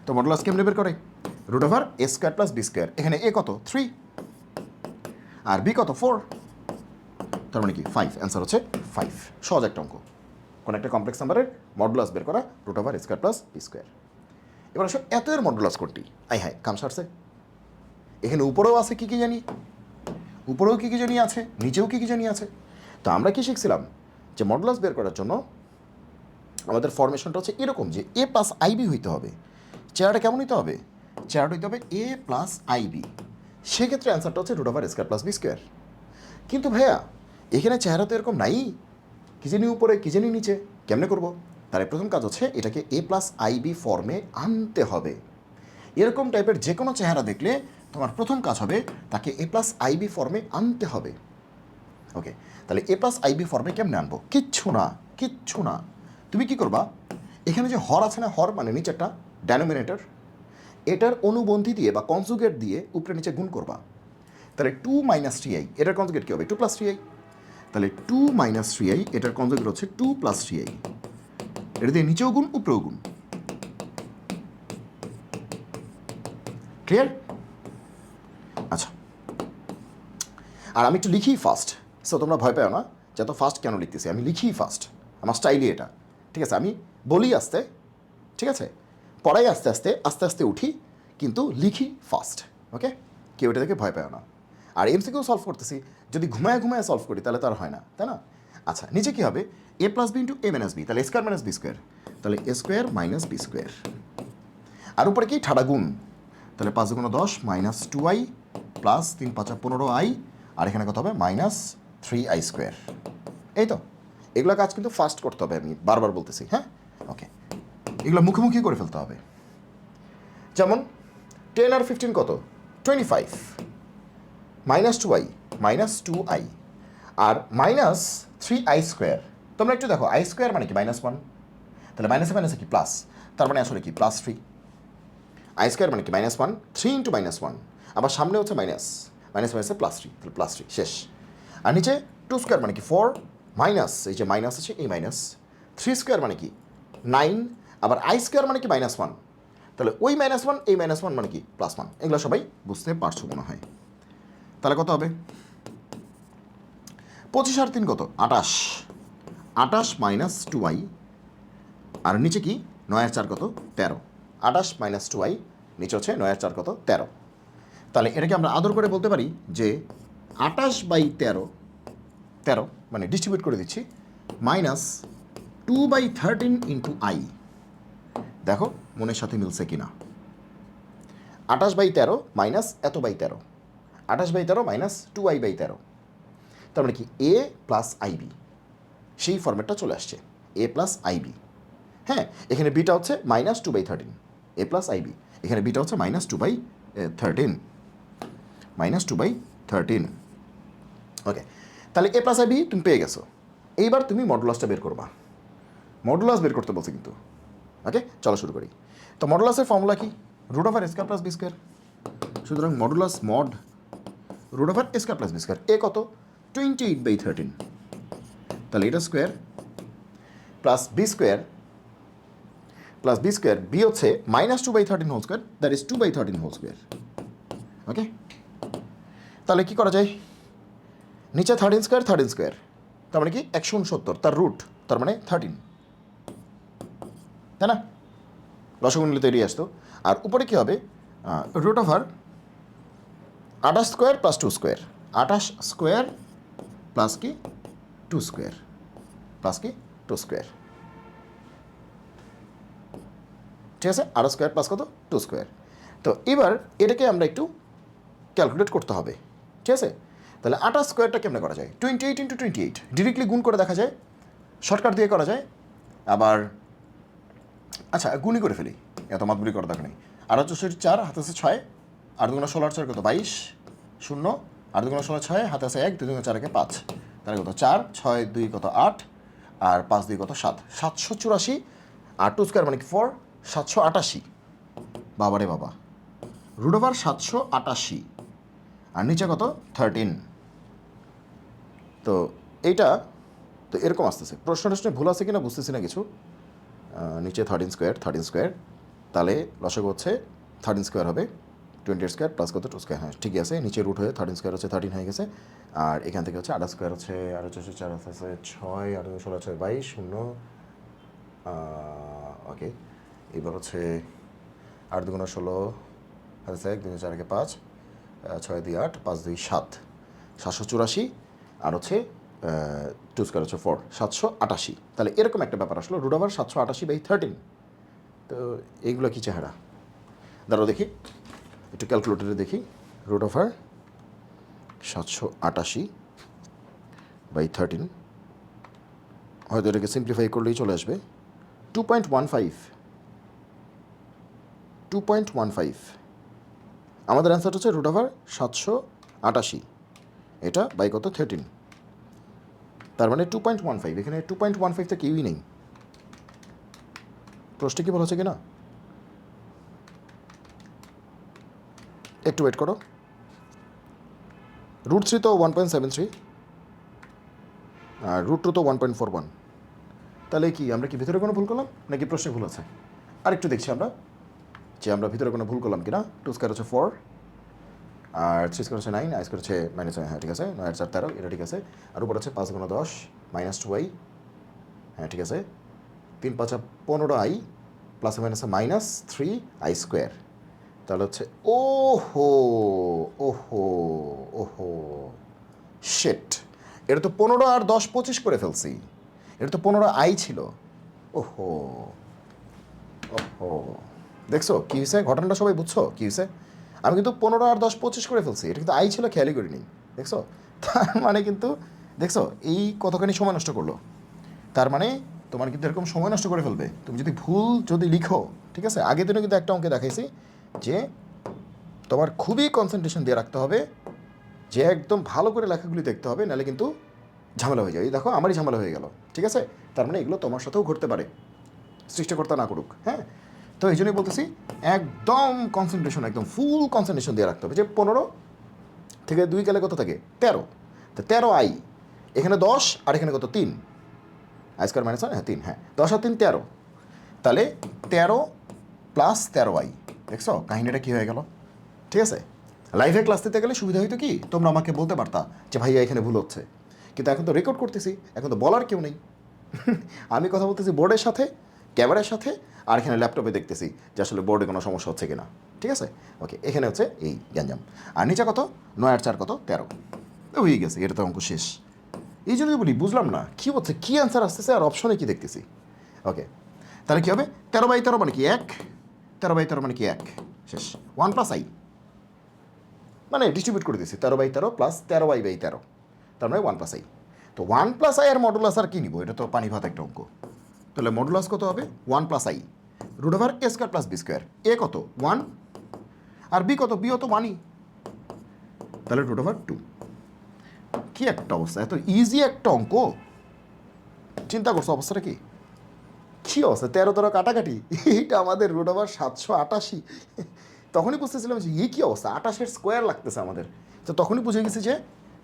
তো মডুলাস কেমনে বের করে, √(a² + b², এখানে a কত 3 আর b কত 4, তার মানে কি 5, অ্যান্সার হচ্ছে 5। সহজ একটা অঙ্ক, কোন একটা কমপ্লেক্স নাম্বারের মডুলাস বের করা, √(a² + b²। এবার আসো এত এর মডুলাস কোনটি, আই হায় কাম সারছে, এখানে উপরেও আছে কি কি জানি, উপরেও কী কী জানি আছে, নিচেও কী কী জানি আছে। তো আমরা কি শিখছিলাম যে মডুলাস বের করার জন্য আমাদের ফরমেশনটা হচ্ছে এরকম, যে a + ib হইতে হবে। চেহারাটা কেমন হইতে হবে, চেহারাটা হইতে হবে a + ib, সেক্ষেত্রে অ্যান্সারটা হচ্ছে √(a² + b²। কিন্তু ভাইয়া এখানে চেহারা তো এরকম নাই, কি জানি উপরে কি জানি নিচে, কেমনে করবো? তার প্রথম কাজ হচ্ছে এটাকে a + ib ফর্মে আনতে হবে। এরকম টাইপের যে কোনো চেহারা দেখলে তোমার প্রথম কাজ হবে তাকে a + ib ফর্মে আনতে হবে। ওকে, তাহলে a + ib ফর্মে কেমনে আনবো, কিচ্ছু না, তুমি কি করবা, এখানে যে হর আছে না, হর মানে নিচে একটা ডেনোমিনেটর, এটার অনুবন্ধী দিয়ে বা কনজুগেট দিয়ে উপরে নিচে গুণ করবা। তাহলে 2 - 3i, এটার কনজুগেট কী হবে, 2 + 3i, তাহলে 2 - 3i এটার কনজুগেট হচ্ছে 2 + 3i, এটা দিয়ে নিচেও গুণ উপরেও গুণ, ক্লিয়ার? আচ্ছা, আর আমি একটু লিখি ফাস্ট, সো তোমরা ভয় পেও না যে এত ফাস্ট কেন লিখতেছি, আমি লিখি ফাস্ট, আমার স্টাইলই এটা, ঠিক আছে? আমি বলি আস্তে, ঠিক আছে, পড়াই আস্তে আস্তে উঠি, কিন্তু লিখি ফাস্ট। ওকে, কেউ এটা দেখে ভয় পেও না। আর এমসিকিউ সলভ করতেছি, যদি ঘুমায় সলভ করি তাহলে তো আর হয় না, তাই না? আচ্ছা, নিচে কী হবে, a + b × a - b, তাহলে a² - b², তাহলে a² - b², আর উপরে কি ঠাডা গুণ, তাহলে 5 × 10 - 2i প্লাস 3 × 5 = 15i, আর এখানে কত হবে -3i²। এই তো, এগুলো কাজ কিন্তু ফাস্ট করতে হবে, আমি বারবার বলতেছি, হ্যাঁ? ওকে, এগুলো মুখোমুখি করে ফেলতে হবে। যেমন 10 আর 15 কত, 25 মাইনাস 2i মাইনাস 2i আর মাইনাস 3i স্কোয়ার। তোমরা একটু দেখো আই স্কোয়ার মানে কি -1, তাহলে মাইনাসে মাইনাসে কি প্লাস, তার মানে আসলে কি +3। আই স্কোয়ার মানে কি -1, 3 ইন্টু -1, আবার সামনে হচ্ছে মাইনাস মাইনাসে +3, তাহলে +3 শেষ। আর নিচে 2 স্কোয়ার মানে কি 4, মাইনাস এই যে মাইনাস আছে এই মাইনাস, 3 স্কোয়ার মানে কি 9, আবার আই স্কোয়ার মানে কি -1, তাহলে ওই -1 এই -1 মানে কি +1। এগুলো সবাই বুঝতে পারছো মনে হয়। তাহলে কত হবে 25 আর 3 কত 28, 28 মাইনাস 2i আর নিচে কি 9 আর 4 কত 13, 28 মাইনাস 2i নিচে হচ্ছে 9 আর 4 কত 13। তাহলে এটাকে আমরা আদর করে বলতে পারি যে 28/13 মানে ডিস্ট্রিবিউট করে দিচ্ছি -2/13 ইন্টু আই। দেখো মনের সাথে মিলছে কিনা। 28/13 মাইনাস এত/13, 28/13 মাইনাস 2i/13, তার মানে কি এ প্লাস আইবি, সেই ফর্মেটটা চলে আসছে এ প্লাস আইবি। হ্যাঁ, এখানে বিটা হচ্ছে -2/13 এ প্লাস আইবি, এখানে বিটা হচ্ছে -2/13 -2/13। ওকে, তাহলে এ প্লাস আইবি তুমি পেয়ে গেছো। এইবার তুমি মডুলাসটা বের করবা, মডুলাস বের করতে বলছে কিন্তু। ওকে, চলো শুরু করি। তো মডুলাসের ফর্মুলা কি √(a² + b²। সুতরাং মডুলাস মড √(a² + b²। এ কত 28/13, তাহলে এটা স্কোয়ার প্লাস b² বি হচ্ছে -2/13 whole square, that is 2/13 whole square. Okay, তাহলে কি করা যায়, নিচে 13² তার মানে কি 169, তার রুট তার মানে 13, তাই না, রসগুণিলে তৈরি আসতো। আর উপরে কি হবে √28² + 2² 28² প্লাস কি 2² প্লাস কি 2², ঠিক আছে, 8² প্লাস কত 2²। তো এবার এটাকে আমরা একটু ক্যালকুলেট করতে হবে, ঠিক আছে। তাহলে 28² কেমনে করা যায়, 28 ইন্টু 28 ডিরেক্টলি গুণ করে দেখা যায়, শর্টকাট দিয়ে করা যায়, আবার আচ্ছা গুণই করে ফেলি, এত মাতবুরি করা দরকার নেই। 8×4 হাতে আছে 6, 8 × 16 4 কত 22, 0, 8 × 16 6, হাতে আছে 1, 2 × 4 5, তাহলে কত 4, 6 2 কত 8, আর 5 2 কত 7, 784, আর 2² মানে কি 4, 788, বাবারে বাবা, √788 আর নিচে কত 13। তো এইটা তো এরকম আসতেছে, প্রশ্নে ভুল আছে কিনা বুঝতেছি না কিছু। নিচে 13², তাহলে লসাগু হচ্ছে 13² হবে, 28² প্লাস কত 2² হ্যাঁ ঠিকই আছে, নিচে রুট হয়ে 13² হচ্ছে 13 হয়ে গেছে, আর এখান থেকে হচ্ছে 8² হচ্ছে 8×4 আছে 6, 8 × 16 6 22, 0। ওকে, এবার হচ্ছে 8 2 × 16 হাতে 1, 2 × 4 5, 6 2 8, 5 2 7, 784, আর হচ্ছে 2² হচ্ছে 4, 788। তাহলে এরকম একটা ব্যাপার আসলো √788/13। তো এইগুলো কি চেহারা, দাঁড়াও দেখি একটু ক্যালকুলেটরে দেখি, √788/13 হয়তো এটাকে সিম্পলিফাই করলেই চলে আসবে 2.15। আমাদের অ্যান্সার হচ্ছে √788 এটা বাই কত 13, তার মানে 2.15। এখানে 2.15 তো কেউই নেই, প্রশ্নে কি বলা হচ্ছে কিনা একটু ওয়েট করো। √3 তো 1.73 আর √2 তো 1.41, তাহলে কি আমরা কি ভিতরে কোনো ভুল করলাম নাকি প্রশ্নে ভুল আছে, আর একটু দেখছি আমরা যে আমরা ভিতরে কোনো ভুল করলাম কিনা। 2² হচ্ছে 4, আর 3² হচ্ছে 9, I² হচ্ছে -9, হ্যাঁ ঠিক আছে, 9 আর 4 13, এটা ঠিক আছে। আর উপর হচ্ছে 5 × 10 -2i, হ্যাঁ ঠিক আছে, 3 5 15i প্লাসে মাইনাসে -3i², তাহলে হচ্ছে ওহো ওহো ওহো শেট, এটা তো 15 আর 10 25 করে ফেলছি, এটা তো 15i ছিল। ওহো ওহো, দেখছো কী হয়েছে, ঘটনাটা সবাই বুঝছো কী হয়েছে, আমি কিন্তু 15 আর 10 25 করে ফেলছি, এটা কিন্তু আই ছিল খেয়ালই করিনি, দেখছো। তার মানে কিন্তু দেখছো এই কতখানি সময় নষ্ট করলো, তার মানে তোমার কিন্তু এরকম সময় নষ্ট করে ফেলবে তুমি যদি ভুল লিখো, ঠিক আছে। আগের দিনও কিন্তু একটা অঙ্কে দেখাইছি যে তোমার খুবই কনসেন্ট্রেশন দিয়ে রাখতে হবে, যে একদম ভালো করে লেখাগুলি দেখতে হবে, নাহলে কিন্তু ঝামেলা হয়ে যায়। এই দেখো আমারই ঝামেলা হয়ে গেল, ঠিক আছে? তার মানে এগুলো তোমার সাথেও ঘটতে পারে, সৃষ্টিকর্তা না করুক। হ্যাঁ, তো এই জন্যই বলতেছি একদম কনসেন্ট্রেশন, একদম ফুল কনসেন্ট্রেশন দিয়ে রাখতে হবে। যে 15 থেকে 2 গেলে কত থাকে? 13। তো 13 আই, এখানে 10 আর এখানে কত? 3 আই স্কোয়ার মাইনাস 1, হ্যাঁ 3, হ্যাঁ 10 আর 3 13। তাহলে 13 প্লাস 13 আই, দেখছো কাহিনীটা কী হয়ে গেল? ঠিক আছে, লাইভে ক্লাস দিতে গেলে সুবিধা হইতো কি, তোমরা আমাকে বলতে পারতা যে ভাইয়া এখানে ভুল হচ্ছে, কিন্তু এখন তো রেকর্ড করতেছি, এখন তো বলার কেউ নেই। আমি কথা বলতেছি বোর্ডের সাথে, ক্যামেরার সাথে, আর এখানে ল্যাপটপে দেখতেছি যে আসলে বোর্ডে কোনো সমস্যা হচ্ছে কিনা। ঠিক আছে, ওকে, এখানে হচ্ছে এই গ্যাঞ্জাম। আর নিচে কত? 9 আর 4 কত? 13। হয়ে গেছে, এটা তো অঙ্ক শেষ। এই জন্যই বলি বুঝলাম না কী হচ্ছে, কী অ্যান্সার আসতেছে আর অপশনে কী দেখতেছি। ওকে, তাহলে কী হবে? 13/13 মানে কি 1, 13/13 মানে কি 1, শেষ। 1 প্লাস আই, মানে ডিস্ট্রিবিউট করে দিচ্ছি 13/13 প্লাস 13i/13, তার মানে 1 প্লাস আই। তো 1 প্লাস আই আর মডুলাস আর কী নিব? এটা তো পানি ভাত একটা অঙ্ক। তাহলে মডুলাস কত হবে? 1 plus i root over a square plus b square. A কত? 1, আর বি কত? বিও তো 1ই, তাহলে রুট ওভার 2। কী একটা অবস্থা, এত ইজি একটা অঙ্ক, চিন্তা করছো অবস্থাটা কি? কী অবস্থা, 13 কাটাকাটি, এইটা আমাদের রুট ওভার 788। তখনই বুঝতেছিলাম যে এই কী অবস্থা, 28-এর স্কোয়ার লাগতেছে আমাদের। তো তখনই বুঝে গেছি যে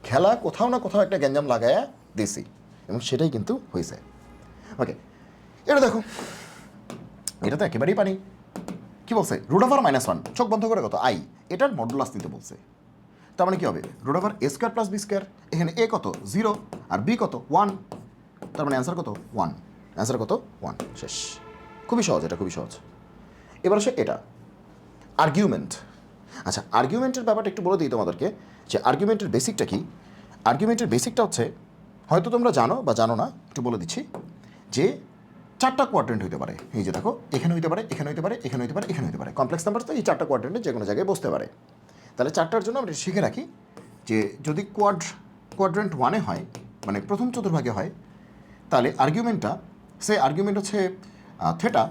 খেলা কোথাও না কোথাও একটা গ্যাঞ্জাম লাগায়া দিছি, এবং সেটাই কিন্তু হয়েছে। ওকে, এটা দেখো, এটা তো একেবারেই পানি। কী বলছে? রুট ওভার -1, চোখ বন্ধ করে কত? আই, এটার মডুলাস নিতে বলছে। তার মানে কী হবে? Root over a square plus b square. এখানে এ কত? 0, আর বি কত? 1, তার মানে অ্যান্সার কত? 1। অ্যান্সার কত? 1, শেষ। খুবই সহজ, এটা খুবই সহজ। এবার আসে এটা আর্গুমেন্ট। আচ্ছা, আর্গুমেন্টের ব্যাপারটা একটু বলে দিই তোমাদেরকে, যে আর্গুমেন্টের বেসিকটা কি। আর্গুমেন্টের বেসিকটা হচ্ছে, হয়তো তোমরা জানো বা জানো না, একটু বলে দিচ্ছি, যে 4টা কোয়াড্রেন্ট হইতে পারে। এই যে দেখো, এখানে হইতে পারে, এখানে হইতে পারে, এখানে হইতে পারে, এখানে হইতে পারে। কমপ্লেক্স নাম্বার তো এই 4টা কোয়াড্রেন্টে যে কোনো জায়গায় বসতে পারে। তাহলে 4টার জন্য আমরা শিখে রাখি যে যদি কোয়াড্রেন্ট 1-এ হয়, মানে প্রথম চতুর্ভাগে হয়, তাহলে আর্গুমেন্টটা, সে আর্গুমেন্ট হচ্ছে থেটা,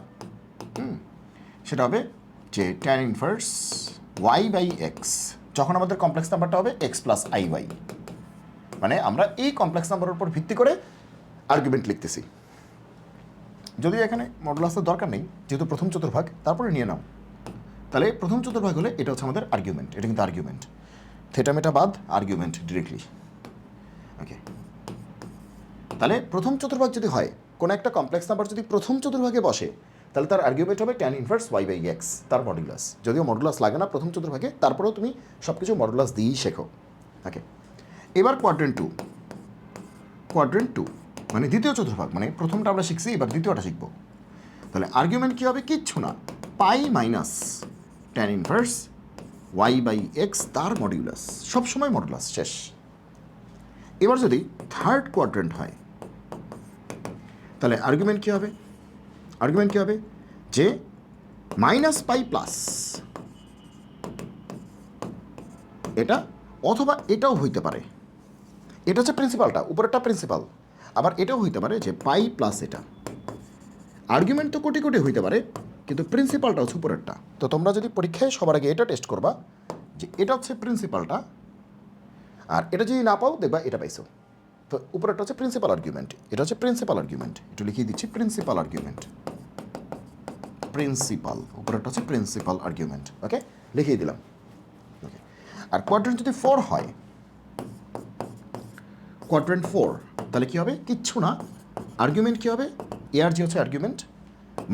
সেটা হবে যে tan ইনভার্স y/x, যখন আমাদের কমপ্লেক্স নাম্বারটা হবে x প্লাস iy, মানে আমরা এই কমপ্লেক্স নাম্বারের উপর ভিত্তি করে আর্গুমেন্ট লিখতেছি। যদি এখানে মডুলাসের দরকার নেই, যেহেতু প্রথম চতুর্ভাগ, তারপরে নিয়ে নাও। তাহলে প্রথম চতুর্ভাগ হলে এটা হচ্ছে আমাদের আর্গুমেন্ট, এটা কিন্তু আর্গুমেন্ট, থেটা মেটা বাদ, আর্গুমেন্ট ডিরেক্টলি। ওকে, তাহলে প্রথম চতুর্ভাগ যদি হয়, কোনো একটা কমপ্লেক্স নাম্বার যদি প্রথম চতুর্ভাগে বসে, তাহলে তার আর্গুমেন্ট হবে tan ইনভার্স y/x, তার মডুলাস। যদিও মডুলাস লাগে না প্রথম চতুর্ভাগে, তারপরেও তুমি সব কিছু মডুলাস দিয়েই শেখো। ওকে, এবার কোয়াড্রেন্ট টু মানে দ্বিতীয় চতুর্ভাগ, মানে প্রথমটা আমরা শিখছি, এবার দ্বিতীয়টা শিখবো। তাহলে আর্গুমেন্ট কী হবে? কিচ্ছু না, পাই মাইনাস tan ইনভার্স y/x, তার মডিউলাস, সবসময় মডুলাস, শেষ। এবার যদি থার্ড কোয়াড্রেন্ট হয়, তাহলে আর্গুমেন্ট কী হবে? আর্গুমেন্ট কী হবে? যে -π প্লাস এটা, অথবা এটাও হইতে পারে। এটা হচ্ছে প্রিন্সিপালটা, উপরেরটা প্রিন্সিপাল, আবার এটাও হইতে পারে যে পাই প্লাস এটা। আর্গুমেন্ট তো কোটি কোটি হইতে পারে, কিন্তু প্রিন্সিপালটা হচ্ছে উপরেরটা। তো তোমরা যদি পরীক্ষায় সবার আগে এটা টেস্ট করবা যে এটা হচ্ছে প্রিন্সিপালটা, আর এটা যদি না পাও দেখবা এটা পাইছো। তো উপরেরটা হচ্ছে প্রিন্সিপাল আর্গুমেন্ট, এটা হচ্ছে প্রিন্সিপাল আর্গুমেন্ট, একটু লিখিয়ে দিচ্ছি, প্রিন্সিপাল আর্গুমেন্ট, প্রিন্সিপাল, উপরেরটা হচ্ছে প্রিন্সিপাল আর্গুমেন্ট। ওকে, লিখিয়ে দিলাম। ওকে, আর কোয়াড্রেন্ট যদি 4 হয়, কোয়াড্রেন্ট 4, তাহলে কী হবে? কিচ্ছু না, আর্গুমেন্ট কী হবে? এআর জি হচ্ছে argument,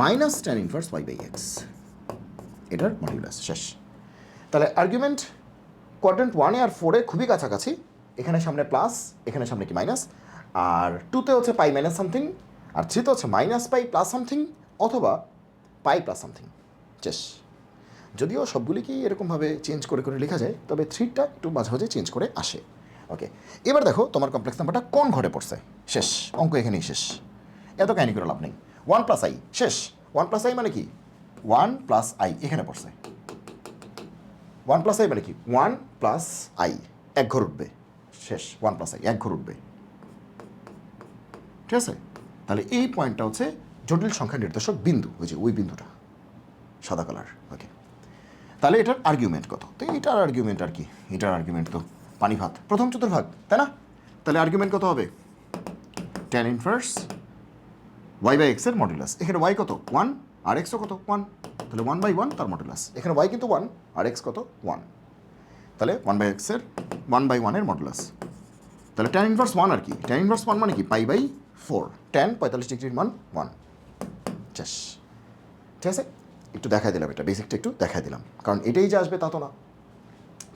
minus tan inverse y/x, এটার মডিউলাস, শেষ। তাহলে আর্গুমেন্ট কোয়াড্রেন্ট 1-এ আর 4-এ খুবই কাছাকাছি, এখানে সামনে প্লাস, এখানে সামনে কি মাইনাস, আর 2-তে হচ্ছে পাই মাইনাস সামথিং, আর 3-তে হচ্ছে -π প্লাস সামথিং, অথবা পাই প্লাস সামথিং, শেষ। যদিও সবগুলিকেই এরকমভাবে চেঞ্জ করে করে লেখা যায়, তবে 3টা একটু মাঝে মাঝে চেঞ্জ করে আসে। ওকে, এবার দেখো তোমার কমপ্লেক্স নাম্বারটা কোন ঘরে পড়ছে, শেষ। অঙ্ক এখানেই শেষ, এত কাহিনি করে লাভ নেই। 1 প্লাস আই, শেষ। 1 প্লাস আই মানে কি? 1 প্লাস আই এখানে পড়ছে। 1 প্লাস আই মানে কি? 1 প্লাস আই, এক ঘর উঠবে, শেষ। 1 প্লাস আই, এক ঘর উঠবে, ঠিক আছে? তাহলে এই পয়েন্টটা হচ্ছে জটিল সংখ্যা নির্দেশক বিন্দু, ওই যে ওই বিন্দুটা সাদা কালার। ওকে, তাহলে এটার আর্গুমেন্ট কত? তো এটার আর্গুমেন্ট আর কি, এটার আর্গুমেন্ট তো পানি ভাত, প্রথম চতুর্ভাগ, তাই না? তাহলে আর্গুমেন্ট কত হবে? tan ইনভার্স ওয়াই বাই এক্সের মডুলাস। এখানে ওয়াই কত? 1 আর এক্সও কত? 1, তাহলে 1/1 তার মডুলাস। এখানে ওয়াই কিন্তু 1 আর এক্স কত? 1, তাহলে 1/x-এর 1/1 মডুলাস। তাহলে tan ইনভার্স 1 আর কি, tan ইনভার্স 1 মানে কি? π/4, tan 45 ডিগ্রির মান 1। শেষ। ঠিক আছে, একটু দেখাই দিলাম, এটা বেসিকটা একটু দেখাই দিলাম, কারণ এটাই যে আসবে তা তো না।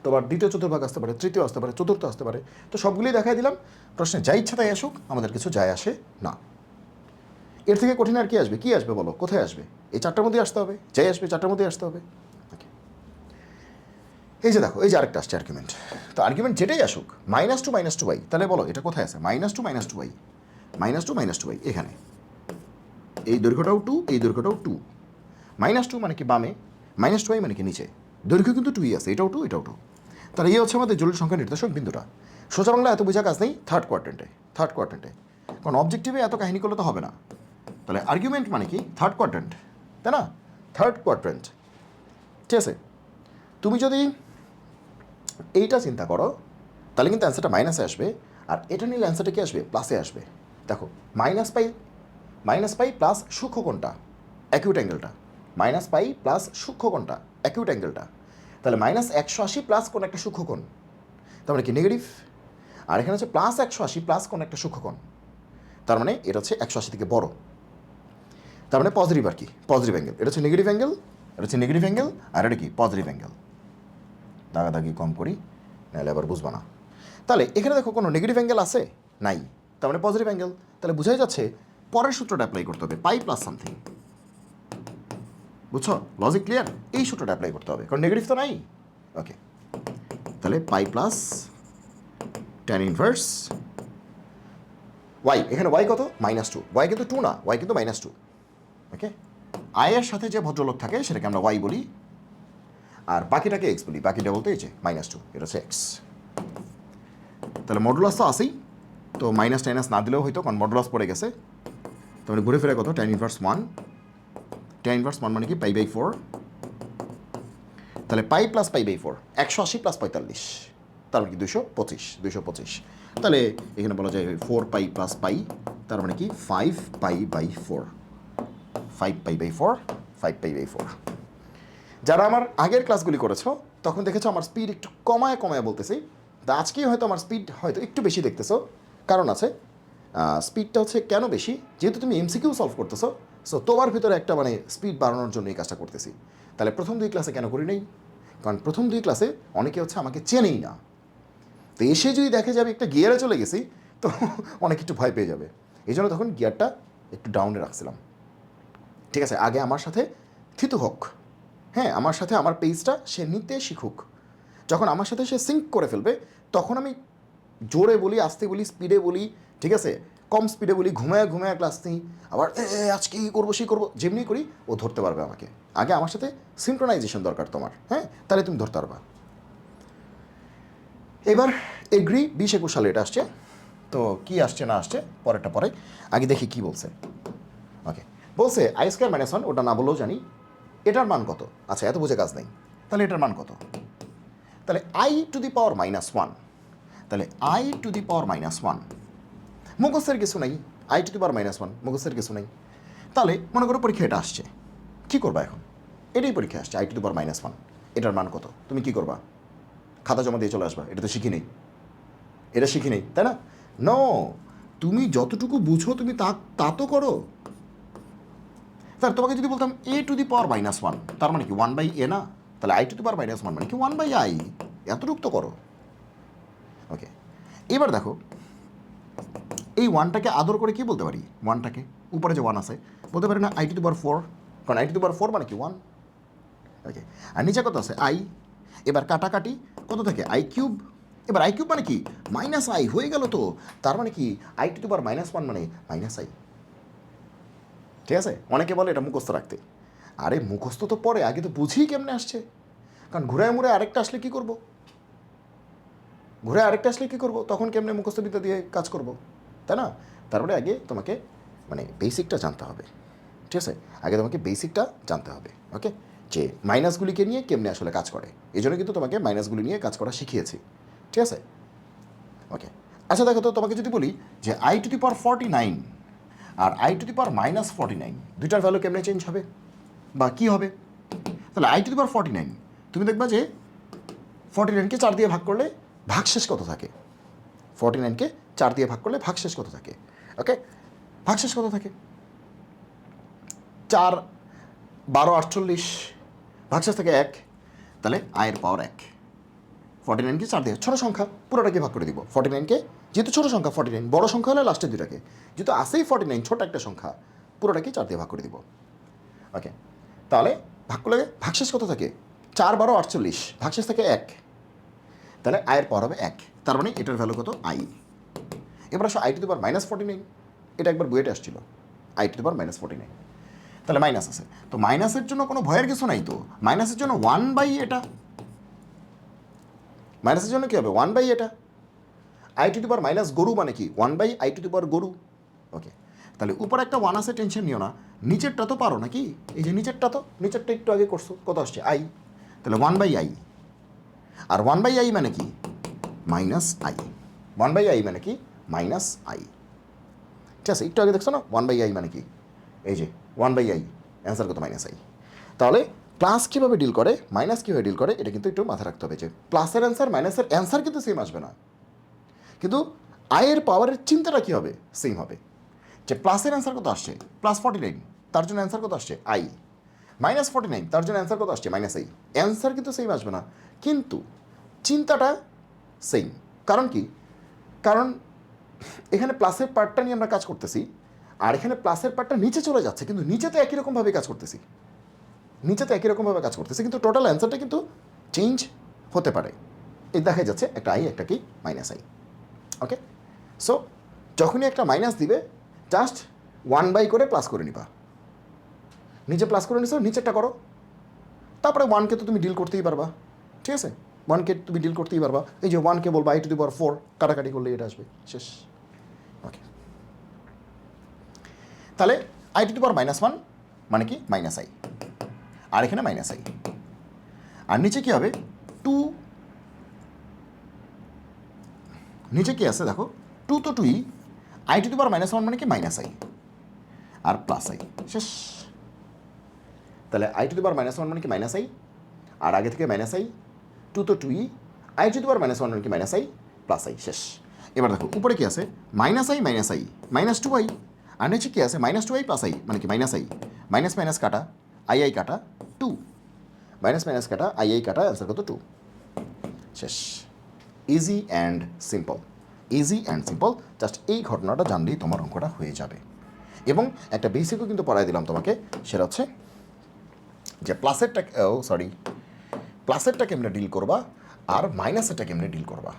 তোমার দ্বিতীয় চতুর্ভাগ আসতে পারে, তৃতীয় আসতে পারে, চতুর্থ আসতে পারে, তো সবগুলোই দেখাই দিলাম। প্রশ্নে যা ইচ্ছা তাই আসুক, আমাদের কিছু যায় আসে না। এর থেকে কঠিন আর কি আসবে? কি আসবে বলো, কোথায় আসবে? এই চারটার মধ্যে আসতে হবে, যাই আসবে চারটার মধ্যে আসতে হবে। এই যে দেখো, এই যে আরেকটা আসছে আর্গুমেন্ট। তো আর্গুমেন্ট যেটাই আসুক, -2 তাহলে বলো এটা কোথায় আছে? -2 -2 এখানে, এই দৈর্ঘ্যটাও 2, এই দৈর্ঘ্যটাও 2। -2 মানে কি বামে, -2 মানে কি নিচে, দৈর্ঘ্য কিন্তু 2ই আছে, এটাও 2, এটাও 2। তাহলে এই হচ্ছে আমাদের জটিল সংখ্যা নির্দেশক বিন্দুটা। সোজা বাংলা এত বোঝা কাজ নেই, থার্ড কোয়াড্রেন্টে, কারণ অবজেক্টিভে এত কাহিনী করলে তো হবে না। তাহলে আর্গুমেন্ট মানে কি? থার্ড কোয়াড্রেন্ট, তাই না? থার্ড কোয়াড্রেন্ট, ঠিক আছে। তুমি যদি এইটা চিন্তা করো তাহলে কিন্তু অ্যান্সারটা মাইনাসে আসবে, আর এটা নিলে অ্যান্সারটা কি আসবে? প্লাসে আসবে। দেখো, -π প্লাস সূক্ষ্ম কোণটা, অ্যাকিউট অ্যাঙ্গেলটা, -π প্লাস সূক্ষ্ম কোণটা, অ্যাকিউট অ্যাঙ্গেলটা, তাহলে -180 প্লাস কোণ একটা সূক্ষ্ম কোণ, তার মানে কি নেগেটিভ। আর এখানে হচ্ছে +180 প্লাস কোণ একটা সূক্ষ্ম কোণ, তার মানে এটা হচ্ছে 180 থেকে বড়, তার মানে পজিটিভ আর কি, পজিটিভ অ্যাঙ্গেল। এটা হচ্ছে নেগেটিভ অ্যাঙ্গেল, এটা হচ্ছে নেগেটিভ অ্যাঙ্গেল, আর এটা কি? Positive angle. দাগাদাগি কম করি, নাহলে আবার বুঝবা না। তাহলে এখানে দেখো কোনো নেগেটিভ অ্যাঙ্গেল আছে? নাই, তার মানে পজিটিভ অ্যাঙ্গেল। তাহলে বোঝাই যাচ্ছে পরের সূত্রটা অ্যাপ্লাই করতে হবে, পাই প্লাস সামথিং। বুঝছো? Logic clear? এই সূত্রটা অ্যাপ্লাই করতে হবে, কারণ নেগেটিভ তো নাই। ওকে, তাহলে pi plus tan inverse y, এখানে ওয়াই কত? -2, ওয়াই কিন্তু 2 না, ওয়াই কিন্তু -2। ওকে, আয়ের সাথে যে ভদ্রলোক থাকে সেটাকে আমরা ওয়াই বলি, আর বাকিটাকে এক্স বলি। বাকিটা বলতে এই যে -2, এটা হচ্ছে এক্স। তাহলে মডুলাস তো আসেই, তো মাইনাস টাইনাস না দিলেও হয়তো, কারণ মডুলাস পড়ে গেছে। তাহলে ঘুরে ফিরে কত? tan ইনভার্স 1, tan ইনভার্স 1 মানে কি? π/4। তাহলে পাই প্লাস π/4, 180 প্লাস 45, তার মানে কি? 225। তাহলে এখানে বলা যায় 4π প্লাস পাই, তার মানে কি? 5π/4, 5π/4। যারা আমার আগের ক্লাসগুলি করেছো তখন দেখেছো আমার স্পিড একটু কমায় বলতেছি, তা আজকেই হয়তো আমার স্পিড হয়তো একটু বেশি দেখতেছো। কারণ আছে, স্পিডটা হচ্ছে কেন বেশি? যেহেতু তুমি এমসিকিউ সলভ করতেছো, সো তোমার ভিতরে একটা মানে স্পিড বাড়ানোর জন্য এই কাজটা করতেছি। তাহলে প্রথম 2 ক্লাসে কেন করি নাই? কারণ প্রথম 2 ক্লাসে অনেকে হচ্ছে আমাকে চেনেই না, তো এসে যদি দেখে যাবে একটা গিয়ারে চলে গেছি, তো অনেক একটু ভয় পেয়ে যাবে। এই জন্য তখন গিয়ারটা একটু ডাউনে রাখছিলাম। ঠিক আছে, আগে আমার সাথে থিতু হোক, হ্যাঁ, আমার সাথে আমার পেজটা সে নিতে শিখুক। যখন আমার সাথে সে সিঙ্ক করে ফেলবে, তখন আমি জোরে বলি, আস্তে বলি, স্পিডে বলি, ঠিক আছে, কম স্পিডে বলি, ঘুমায় ক্লাস নিই, আবার আজকে কী করবো সেই করবো, যেমনি করি ও ধরতে পারবে আমাকে। আগে আমার সাথে সিনক্রোনাইজেশন দরকার তোমার, হ্যাঁ, তাহলে তুমি ধরতে পারবা। এবার এগ্রি 20-21 সালে এটা আসছে, তো কি আসছে না আসছে পরেরটা পরে, আগে দেখি কি বলছে। ওকে, বলছে i² - 1, ওটা না বললেও জানি। এটার মান কত? আচ্ছা, এত বুঝে কাজ নেই। তাহলে এটার মান কত? তাহলে i⁻⁻1, তাহলে i⁻⁻1 মুখস্থের কিছু নাই, i⁻⁻1 মুখস্থের কিছু নাই। তাহলে মনে করো পরীক্ষা এটা আসছে, কী করবা এখন? এটাই পরীক্ষা আসছে, i⁻⁻1, এটার মান কত? তুমি কি করবা? খাতা জমা দিয়ে চলে আসবা, এটা তো শিখি নেই, এটা শিখি নেই, তাই না? নো, তুমি যতটুকু বুঝো তুমি তা তো করো। স্যার তোমাকে যদি বলতাম a⁻⁻1, তার মানে কি 1/a না? তাহলে i⁻⁻1 মানে কি 1/i, এতটুকু তো করো। ওকে, এবার দেখো এই 1টাকে আদর করে কি বলতে পারি? 1টাকে উপরে যে 1 আছে বলতে পারি না i⁻4, কারণ i⁻4 মানে কি 1। ওকে, আর নিচে কত আছে? i। এবার কাটাকাটি কত থাকে? i³। এবার i³ মানে কি? -i হয়ে গেল তো, তার মানে কি i⁻⁻1 মানে -i। ঠিক আছে, অনেকে বলে এটা মুখস্থ রাখতে, আরে মুখস্থ তো পরে, আগে তো বুঝি কেমনে আসছে। কারণ ঘুরায় মুড়ে আরেকটা আসলে কী করবো? তখন কেমনে মুখস্থবিদ্যা দিয়ে কাজ করব, তাই না? তারপরে আগে তোমাকে মানে বেসিকটা জানতে হবে। ঠিক আছে, আগে তোমাকে বেসিকটা জানতে হবে। ওকে, যে মাইনাসগুলিকে নিয়ে কেমনে আসলে কাজ করে, এই জন্য কিন্তু তোমাকে মাইনাসগুলি নিয়ে কাজ করা শিখিয়েছি, ঠিক আছে? ওকে, আচ্ছা দেখো তো, তোমাকে যদি বলি যে i⁴49 আর i⁻⁻49 দুইটার ভ্যালু কেমনে চেঞ্জ হবে বা কী হবে? তাহলে i⁻49 তুমি দেখবা যে 49কে 4 দিয়ে ভাগ করলে ভাগশেষ কত থাকে? 49কে 4 দিয়ে ভাগ করলে ভাগশেষ কত থাকে? ওকে, ভাগশেষ কত থাকে? 4 12 48, ভাগশেষ থাকে 1, তাহলে আয়ের পাওয়ার 1। 49কে 4 দিয়ে, ছোটো সংখ্যা, পুরোটাকে ভাগ করে দিব। 49কে, যেহেতু ছোটো সংখ্যা 49, বড় সংখ্যা হলে লাস্টের দুটাকে, যেহেতু আসেই 49 ছোট একটা সংখ্যা, পুরোটাকে 4 দিয়ে ভাগ করে দিব। ওকে, তাহলে ভাগ করলে ভাগশেষ কত থাকে? 4 12 48, ভাগশেষ থাকে 1, তাহলে আয়ের পাওয়ার হবে 1। তার মানে এটার ভ্যালু কত? আই। এবার আসো i⁻⁻49, এটা একবার বইয়েটে আসছিল, i⁻⁻49, তাহলে মাইনাস আছে, তো মাইনাসের জন্য কোনো ভয়ের কিছু নাই তো, মাইনাসের জন্য 1/, এটা মাইনাসের জন্য কী হবে? 1/, এটা i⁻⁻ গরু মানে কি? 1/i⁻ গরু। ওকে, তাহলে উপরে একটা 1 আছে, টেনশন নিও না, নিচেরটা তো পারো নাকি? এই যে নিচেরটা, তো নিচেরটা একটু আগে করছো, কত আসছে? আই, তাহলে 1/i, আর 1/i মানে কি? Minus I. 1/i মানে কি? মাইনাস আই, ঠিক আছে? একটু আগে দেখছো না 1/i মানে কি? এই যে 1/i, অ্যান্সার কত? Minus I. তাহলে প্লাস কীভাবে ডিল করে, মাইনাস কীভাবে ডিল করে, এটা কিন্তু একটু মাথায় রাখতে হবে যে প্লাসের অ্যান্সার মাইনাসের অ্যান্সার কিন্তু সেম আসবে না, কিন্তু আয়ের পাওয়ারের চিন্তাটা কী হবে? সেম হবে। যে প্লাসের অ্যান্সার কত আসছে? +49, তার জন্য অ্যান্সার কত আসছে? আই। -49, তার জন্য অ্যান্সার কত আসছে? Minus I. অ্যান্সার কিন্তু সেম আসবে না, কিন্তু চিন্তাটা সেম। কারণ কি? কারণ এখানে প্লাসের পার্টটা নিয়ে আমরা কাজ করতেছি, আর এখানে প্লাসের পার্টটা নিচে চলে যাচ্ছে, কিন্তু নিচে তো একই রকমভাবে কাজ করতেছি, কিন্তু টোটাল অ্যান্সারটা কিন্তু চেঞ্জ হতে পারে। এই দেখা যাচ্ছে একটা আই, একটা কি? Minus I. ওকে, সো যখনই একটা মাইনাস দিবে, জাস্ট 1/, করে প্লাস করে নিবা। নিচে প্লাস করে নিছো, নিচেরটা করো, তারপরে 1কে তো তুমি ডিল করতেই পারবা, ঠিক আছে? 1কে তুমি ডিল করতেই পারবা। এই যে 1কে বলবা i⁴, কাটাকাটি করলে এটা আসবে, শেষ। ওকে, তাহলে i⁻⁻1 মানে কি? মাইনাস আই, আর এখানে মাইনাস আই, আর নিচে কি হবে? 2, নিচে কি আছে দেখো, 2 তো 2ই, i⁻⁻1 মানে কি? মাইনাস আই আর প্লাস আই, শেষ। তাহলে i⁻⁻1 মানে কি? মাইনাস আই, আর আগে থেকে মাইনাস আই, 2 তো 2ই, i⁻⁻1 মানে কি? মাইনাস আই প্লাস আই, শেষ। এবার দেখো উপরে কি আছে? মাইনাস আই, -2i, আর নিচে কি আছে? -2i প্লাস আই মানে কি? মাইনাস আই, মাইনাস মাইনাস কাটা, আই কাটা 2, মাইনাস মাইনাস কাটা, আই কাটা, অ্যান্সার কত? 2, শেষ। Easy and simple, easy and simple, just এই ঘটনাটা জানলেই তোমার অঙ্কটা হয়ে যাবে। এবং একটা বেসিকও কিন্তু পড়াই দিলাম তোমাকে, সেটা হচ্ছে যে প্লাসেরটা কেমনে ডিল করবা, আর মাইনাসেরটা কেমনে ডিল করবা।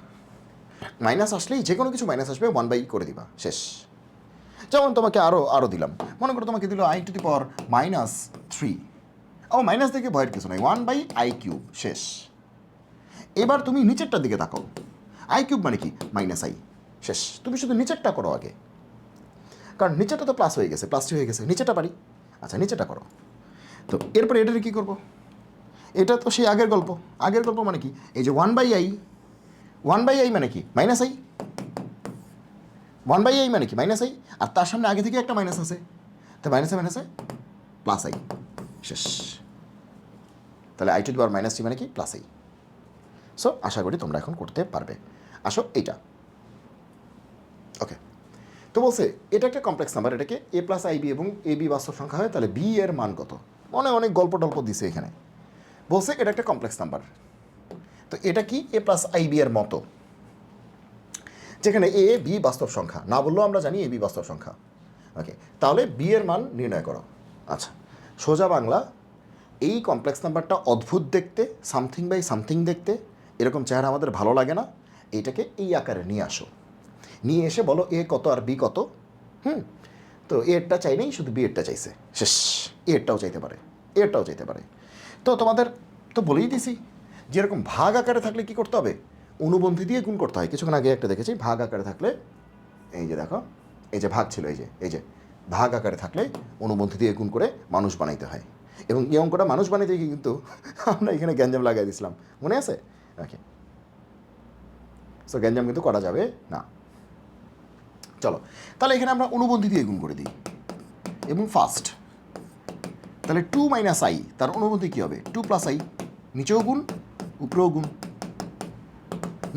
মাইনাস আসলেই, যে কোনো কিছু মাইনাস আসবে, 1/, করে দিবা, শেষ। যেমন তোমাকে আরও দিলাম, মনে করো তোমাকে দিল i⁻3, ও মাইনাস দেখে ভয়ের কিছু নাই, 1/i³, শেষ। এবার তুমি নিচেরটার দিকে তাকাও, i³ মানে কি? মাইনাস আই, শেষ। তুমি শুধু নিচেরটা করো আগে, কারণ নিচেরটা তো প্লাস হয়ে গেছে, +2 হয়ে গেছে, নিচেরটা পারি। আচ্ছা, নিচেরটা করো। তো এরপরে এটারে কী করবো? এটা তো সেই আগের গল্প মানে কি? এই যে 1/i, 1/i মানে কি? মাইনাস আই, 1/i মানে কি? মাইনাস আই, আর তার সামনে আগে থেকে একটা মাইনাস আছে, তো মাইনাসে প্লাস আই, শেষ। তাহলে i⁻⁻3 মানে কি? Plus I. সো আশা করি তোমরা এখন করতে পারবে। আসো এইটা, ওকে। তো বলছে এটা একটা কমপ্লেক্স নাম্বার, এটাকে a+ib এবং ab বাস্তব সংখ্যা হয়, তাহলে b এর মান কত? অনেক গল্প টল্প দিছে এখানে। বলছে এটা একটা কমপ্লেক্স নাম্বার, তো এটা কি? a+ib এর মতো, যেখানে a b বাস্তব সংখ্যা, না বললেও আমরা জানি ab বাস্তব সংখ্যা। ওকে, তাহলে b এর মান নির্ণয় করো। আচ্ছা, সোজা বাংলা, এই কমপ্লেক্স নাম্বারটা অদ্ভুত দেখতে, সামথিং বাই সামথিং দেখতে, এরকম চেহারা আমাদের ভালো লাগে না, এইটাকে এই আকারে নিয়ে আসো, নিয়ে এসে বলো এ কত আর বি কত। তো এরটা চাই নেই, শুধু বি এরটা চাইছে, শেষ। এরটাও চাইতে পারে, তো তোমাদের তো বলেই দিছি, যেরকম ভাগ আকারে থাকলে কি করতে হবে? অনুবন্ধী দিয়ে গুণ করতে হয়। কিছুক্ষণ আগে একটা দেখেছি, ভাগ আকারে থাকলে, এই যে দেখো, এই যে ভাগ ছিল, এই যে ভাগ আকারে থাকলে অনুবন্ধী দিয়ে গুণ করে মানুষ বানাইতে হয়। এবং এই অঙ্কটা মানুষ বানাইতে গিয়ে কিন্তু আমরা এখানে গ্যাঞ্জাম লাগাই দিয়েছিলাম, মনে আছে? ওকে, সো গ্যাঞ্জাম কিন্তু করা যাবে না। চলো তাহলে এখানে আমরা অনুবন্ধী দিয়ে গুণ করে দিই এবং ফার্স্ট, তাহলে 2 মাইনাস আই তার অনুবন্ধী কী হবে? 2 প্লাস আই, নিচেও গুণ উপরেও গুণ।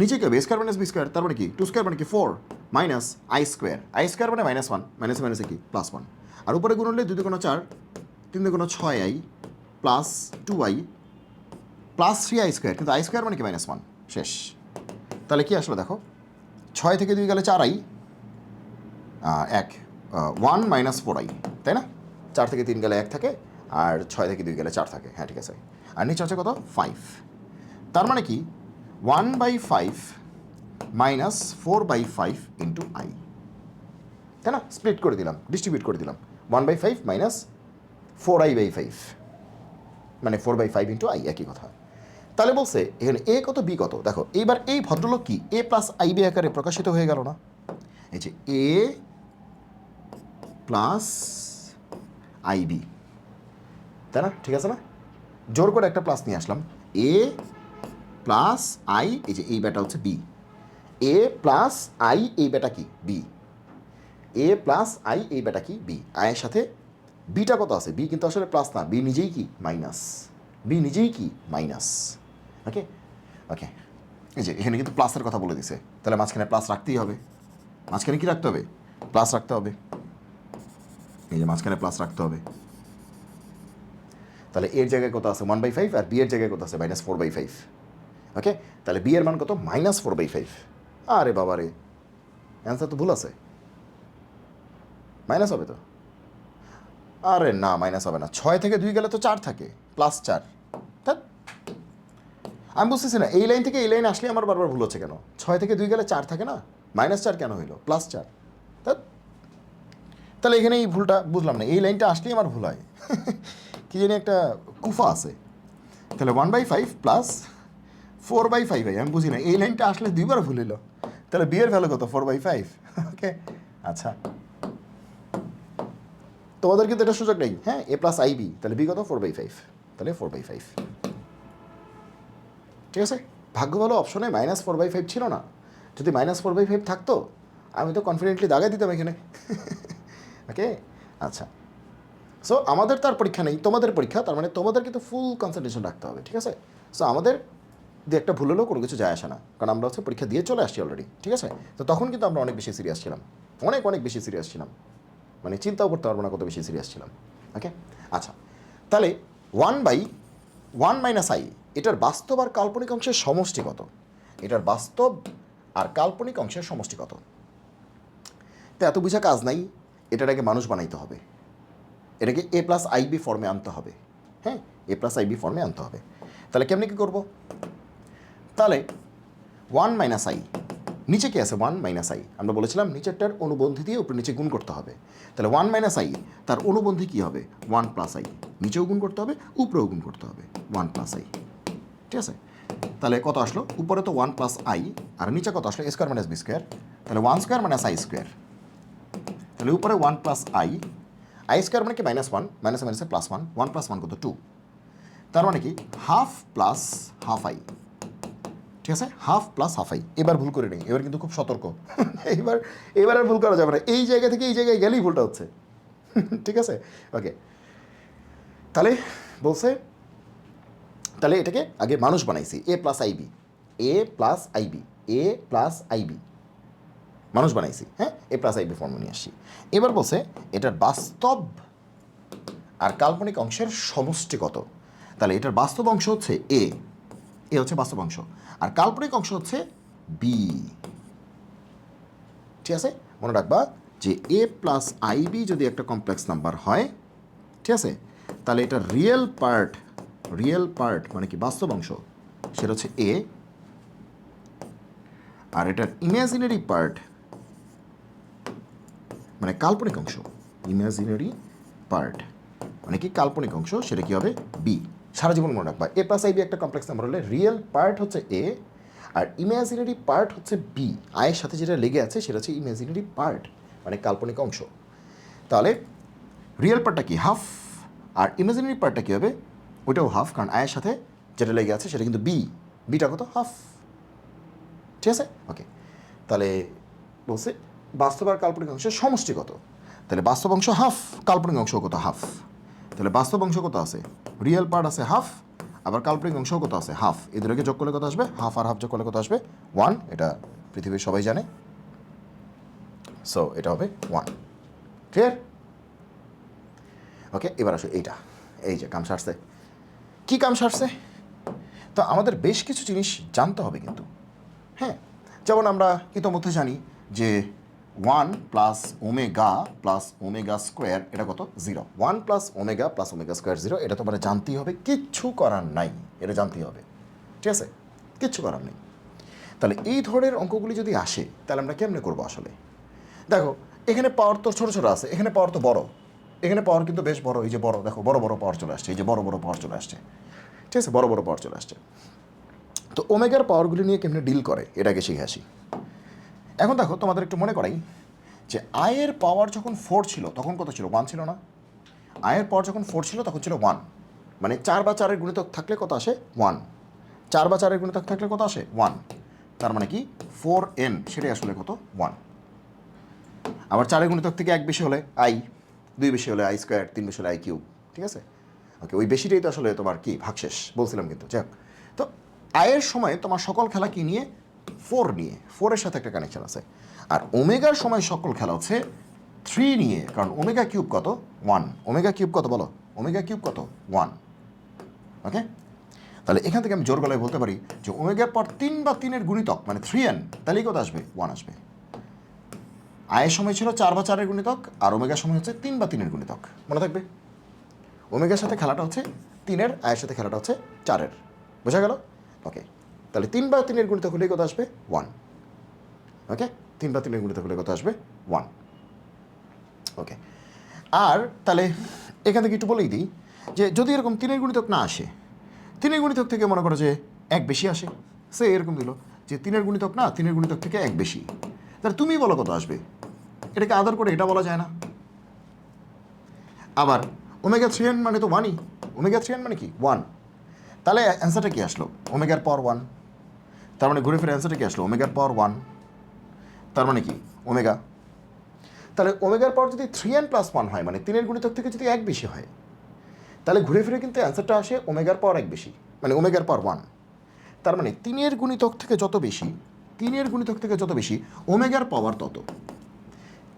নিচে কী হবে? স্কোয়ার মাইনাস বি স্কোয়ার, তার মানে কি 2 স্কোয়ার মানে কি 4 মাইনাস আই স্কোয়ার মানে -1, মাইনাসে মাইনাসে কি +1, আর উপরে গুণ হলে 2 × 4 3 × 6 I plus 2 I plus 3 I square, কিন্তু আই স্কোয়ার মানে কি -1, শেষ। তাহলে কি আসলে দেখো, 6 থেকে 2 গেলে 4 আই, 1 মাইনাস 4 আই, তাই না? 4 থেকে 3 গেলে 1 থাকে, আর 6 থেকে 2 গেলে 4 থাকে, হ্যাঁ ঠিক আছে। আর নিচে হচ্ছে কত? 5, তার মানে কি 1/5 মাইনাস 4/5 ইন্টু আই, তাই না? স্প্লিট করে দিলাম, ডিস্ট্রিবিউট করে দিলাম, 1/5 মাইনাস 4i/5 মানে 4/5 ইন্টু আই, একই কথা। তাহলে বলছে এখানে এ কত বি কত, দেখো এইবার এই ভদ্রলোক কি এ প্লাস আইবি আকারে প্রকাশিত হয়ে গেল না? এই যে এ প্লাস আইবি, তাই না? ঠিক আছে না? জোর করে একটা প্লাস নিয়ে আসলাম, এ প্লাস আই, এই যে এই বেটা হচ্ছে বি, এ প্লাস আই এই বেটা কি বি, এ প্লাস আই এই বেটা কি বি, আয়ের সাথে বিটা কত আছে? বি কিন্তু আসলে প্লাস না, বি নিজেই কি মাইনাস, বি নিজেই কি মাইনাস। ওকে ওকে, এই যে এখানে কিন্তু প্লাসের কথা বলে দিছে, তাহলে মাঝখানে প্লাস রাখতেই হবে। মাঝখানে কি রাখতে হবে? প্লাস রাখতে হবে, এই যে মাঝখানে প্লাস রাখতে হবে। তাহলে এর জায়গায় কত আছে? 1/5, আর বি এর জায়গায় কত আছে? -4/5। ওকে, তাহলে বি এর মান কত? -4/5। আরে বাবা রে, অ্যান্সার তো ভুল আছে, মাইনাস হবে তো? আরে না, মাইনাস হবে না, 6 থেকে 2 গেলে তো 4 থাকে, +4। আমি বুঝতেছি না, এই লাইন থেকে এই লাইন আসলে আমার বারবার ভুল হচ্ছে কেন? 6 থেকে 2 গেলে 4 থাকে না, -4 কেন হইলো? +4। তাহলে এখানে এই ভুলটা বুঝলাম না, এই লাইনটা আসলেই আমার ভুল হয়। কি জানি একটা কুফা আছে। তাহলে 1/5 প্লাস 4/5, আমি বুঝি না, এই লাইনটা আসলে 2বার ভুল হইলো। তাহলে বি এর ভ্যালু কত? 4/5। ওকে, আচ্ছা, তোমাদের কিন্তু এটা সুযোগ নেই, হ্যাঁ? এ প্লাস আই বি, তাহলে বি কত? 4/5, তাহলে 4/5। ঠিক আছে, ভাগ্য ভালো অপশনে -4/5 ছিল না, যদি -4/5 থাকতো আমি তো কনফিডেন্টলি দাগাই দিতাম এখানে। ওকে, আচ্ছা, সো আমাদের তার পরীক্ষা নেই, তোমাদের পরীক্ষা, তার মানে তোমাদের কিন্তু ফুল কনসেন্ট্রেশন রাখতে হবে, ঠিক আছে? সো আমাদের দু একটা ভুল হলেও কোনো কিছু যায় আসে না, কারণ আমরা হচ্ছে পরীক্ষা দিয়ে চলে আসছি অলরেডি, ঠিক আছে? তো তখন কিন্তু আমরা অনেক বেশি সিরিয়াস ছিলাম, অনেক বেশি সিরিয়াস ছিলাম, মানে চিন্তাও করতে পারবো না কত বেশি সিরিয়াস ছিলাম। ওকে, আচ্ছা, তাহলে 1/1 মাইনাস আই, এটার বাস্তব আর কাল্পনিক অংশের সমষ্টি কত? এটার বাস্তব আর কাল্পনিক অংশের সমষ্টি কত? তো এত বুঝা কাজ নাই, এটাকে মানুষ বানাইতে হবে, এটাকে এ প্লাস আইবি ফর্মে আনতে হবে, হ্যাঁ, এ প্লাস আইবি ফর্মে আনতে হবে। তাহলে কেমনি কী করবো? তাহলে 1 মাইনাস আই, নিচে কি আছে? 1 মাইনাস আই, আমরা বলেছিলাম নিচেরটার অনুবন্ধী দিয়ে উপরে নিচে গুণ করতে হবে। তাহলে 1 মাইনাস আই তার অনুবন্ধী কী হবে? 1 প্লাস আই, নিচেও গুণ করতে হবে উপরেও গুণ করতে হবে, 1 প্লাস আই, ঠিক আছে? তাহলে কত আসলো? উপরে তো 1 প্লাস আই, আর নিচে কত আসলো? স্কোয়ার মাইনাস বি স্কোয়ার, তাহলে 1 স্কোয়ার মাইনাস আই স্কোয়ার, তাহলে উপরে 1 প্লাস আই, আই স্কোয়ার মানে কি -1, মাইনাসে মাইনাসে +1, 1 + 1 কত? 2, তার মানে কি হাফ প্লাস হাফ আই, ঠিক আছে? Half plus half I. এবার ভুল করে নেই, এবার কিন্তু খুব সতর্ক। এবার আর ভুল করা যাবে না, এই জায়গা থেকে এই জায়গায় গেলেই ভুলটা হচ্ছে। ঠিক আছে, ওকে, তাহলে বলছে, তাহলে এটাকে আগে মানুষ বানাইছি, এ প্লাস আইবি, এ প্লাস আইবি, এ প্লাস আইবি মানুষ বানাইছি, হ্যাঁ, এ প্লাস আইবি ফর্ম নিয়ে আসছি। এবার বলছে এটার বাস্তব আর কাল্পনিক অংশের সমষ্টি কত? তাহলে এটার বাস্তব অংশ হচ্ছে এ, এ হচ্ছে বাস্তব অংশ, আর কাল্পনিক অংশ হচ্ছে বি, ঠিক আছে? মনে রাখবা যে এ প্লাস আইবি যদি একটা কমপ্লেক্স নাম্বার হয়, ঠিক আছে, তাহলে এটা রিয়েল পার্ট মানে কি বাস্তব অংশ, সেটা হচ্ছে এ, আর এটার ইমাজিনারি পার্ট মানে কাল্পনিক অংশ, ইমাজিনারি পার্ট মানে কি কাল্পনিক অংশ, সেটা কি হবে? বি। সারা জীবন মনে রাখবা, এ প্লাস আইবি একটা কমপ্লেক্স নাম্বার হলে রিয়েল পার্ট হচ্ছে এ আর ইমাজিনারি পার্ট হচ্ছে বি, আয়ের সাথে যেটা লেগে আছে সেটা হচ্ছে ইমাজিনারি পার্ট মানে কাল্পনিক অংশ। তাহলে রিয়েল পার্টটা কি? হাফ, আর ইমাজিনারি পার্টটা কী হবে, ওইটাও হাফ, কারণ আয়ের সাথে যেটা লেগে আছে সেটা কিন্তু বিটা কত, হাফ। ঠিক আছে, ওকে। তাহলে বলছে বাস্তব আর কাল্পনিক অংশের সমষ্টি কত, তাহলে বাস্তব অংশ হাফ, কাল্পনিক অংশ কত, হাফ। তাহলে বাস্তব অংশ কত আছে, রিয়েল পার্ট আছে হাফ, আবার কাল্পনিক অংশ কত আছে, হাফ। এদেরকে যোগ করলে কত আসবে, হাফ আর হাফ যোগ করলে কত আসবে, 1। এটা পৃথিবীর সবাই জানে, সো এটা হবে 1। ক্লিয়ার? ওকে, এবার আসো এইটা, এই যে কাম সারছে। কী কাম সারছে? তো আমাদের বেশ কিছু জিনিস জানতে হবে কিন্তু, হ্যাঁ। যেমন আমরা ইতোমধ্যে জানি যে 1 plus omega plus omega square এটা কত, 0। 1 plus omega plus omega square 0, এটা তোমার জানতেই হবে, কিচ্ছু করার নাই, এটা জানতেই হবে। ঠিক আছে, কিচ্ছু করার নেই। তাহলে এই ধরনের অঙ্কগুলি যদি আসে তাহলে আমরা কেমনে করবো আসলে? দেখো এখানে পাওয়ার তো ছোটো ছোটো আছে, এখানে পাওয়ার তো বড়, এখানে পাওয়ার কিন্তু বেশ বড়। এই যে বড়, দেখো বড় বড় পাওয়ার চলে আসছে, এই যে বড় বড় পাওয়ার চলে আসছে। ঠিক আছে, বড় বড় পাওয়ার চলে আসছে। তো ওমেগার পাওয়ারগুলি নিয়ে কেমনে ডিল করে এটাকে শিখে আসি। এখন দেখো তোমাদের একটু মনে করাই যে আয়ের পাওয়ার যখন 4 ছিল তখন কত ছিল, 1 ছিল না? আয়ের পাওয়ার যখন 4 ছিল তখন ছিল 1, মানে 4 বা 4-এর গুণিতক থাকলে কত আসে, 1। 4 বা 4-এর গুণিতক থাকলে কত আসে, 1। তার মানে কি 4n, সেটাই আসলে কত, 1। আবার 4-এর গুণিতক থেকে 1 বেশি হলে আই, 2 বেশি হলে আই স্কোয়ার, 3 বেশি হলে আই কিউব। ঠিক আছে, ওকে। ওই বেশিটাই তো আসলে তোমার কি ভাগশেষ বলছিলাম কিন্তু, যাক। তো আয়ের সময় তোমার সকল খেলা কি নিয়ে, 4 নিয়ে, 4-এর সাথে একটা কানেকশন আছে। আর ওমেগার সময় সকল খেলা হচ্ছে 3 নিয়ে, কারণ ওমেগা কিউব কত, 1। ওমেগা কিউব কত বলো, ওমেগা কিউব কত, 1। ওকে, তাহলে এখান থেকে আমি জোর গলায় বলতে পারি যে ওমেগার পর 3 বা 3-এর গুণিতক মানে 3n, তাহলেই কত আসবে, 1 আসবে। আয়ের সময় ছিল 4 বা 4-এর গুণিতক, আর ওমেগার সময় হচ্ছে 3 বা 3-এর গুণিতক, মনে থাকবে। ওমেগার সাথে খেলাটা হচ্ছে 3-এর, আয়ের সাথে খেলাটা হচ্ছে 4-এর, বোঝা গেল? ওকে, তাহলে 3 বা 3-এর গুণিতক হলেই কত আসবে, 1। ওকে, 3 বা 3-এর গুণিতক হলে কত আসবে, 1। ওকে, আর তাহলে এখান থেকে একটু বলেই দিই যে যদি এরকম 3-এর গুণিতক না আসে, 3-এর গুণিতক থেকে মনে করো যে 1 বেশি আসে, সে এরকম দিল যে 3-এর গুণিতক না, 3-এর গুণিতক থেকে 1 বেশি, তাহলে তুমি বলো কত আসবে? এটাকে আদর করে এটা বলা যায় না। আবার ওমেগা 3n মানে তো 1ই, ওমেগা 3n মানে কি, 1। তাহলে অ্যান্সারটা কি আসলো, ওমেগার পাওয়ার 1। তার মানে ঘুরে ফিরে অ্যান্সারটা কি আসলো, ওমেগার পাওয়ার 1। তার মানে কি, ওমেগা। তাহলে ওমেগার পাওয়ার যদি 3n + 1 হয়, মানে 3-এর গুণিতক থেকে যদি 1 বেশি হয়, তাহলে ঘুরে ফিরে কিন্তু অ্যান্সারটা আসে ওমেগার পাওয়ার 1 বেশি, মানে ওমেগার পাওয়ার 1। তার মানে 3-এর গুণিতক থেকে যত বেশি, 3-এর গুণিতক থেকে যত বেশি ওমেগার পাওয়ার তত,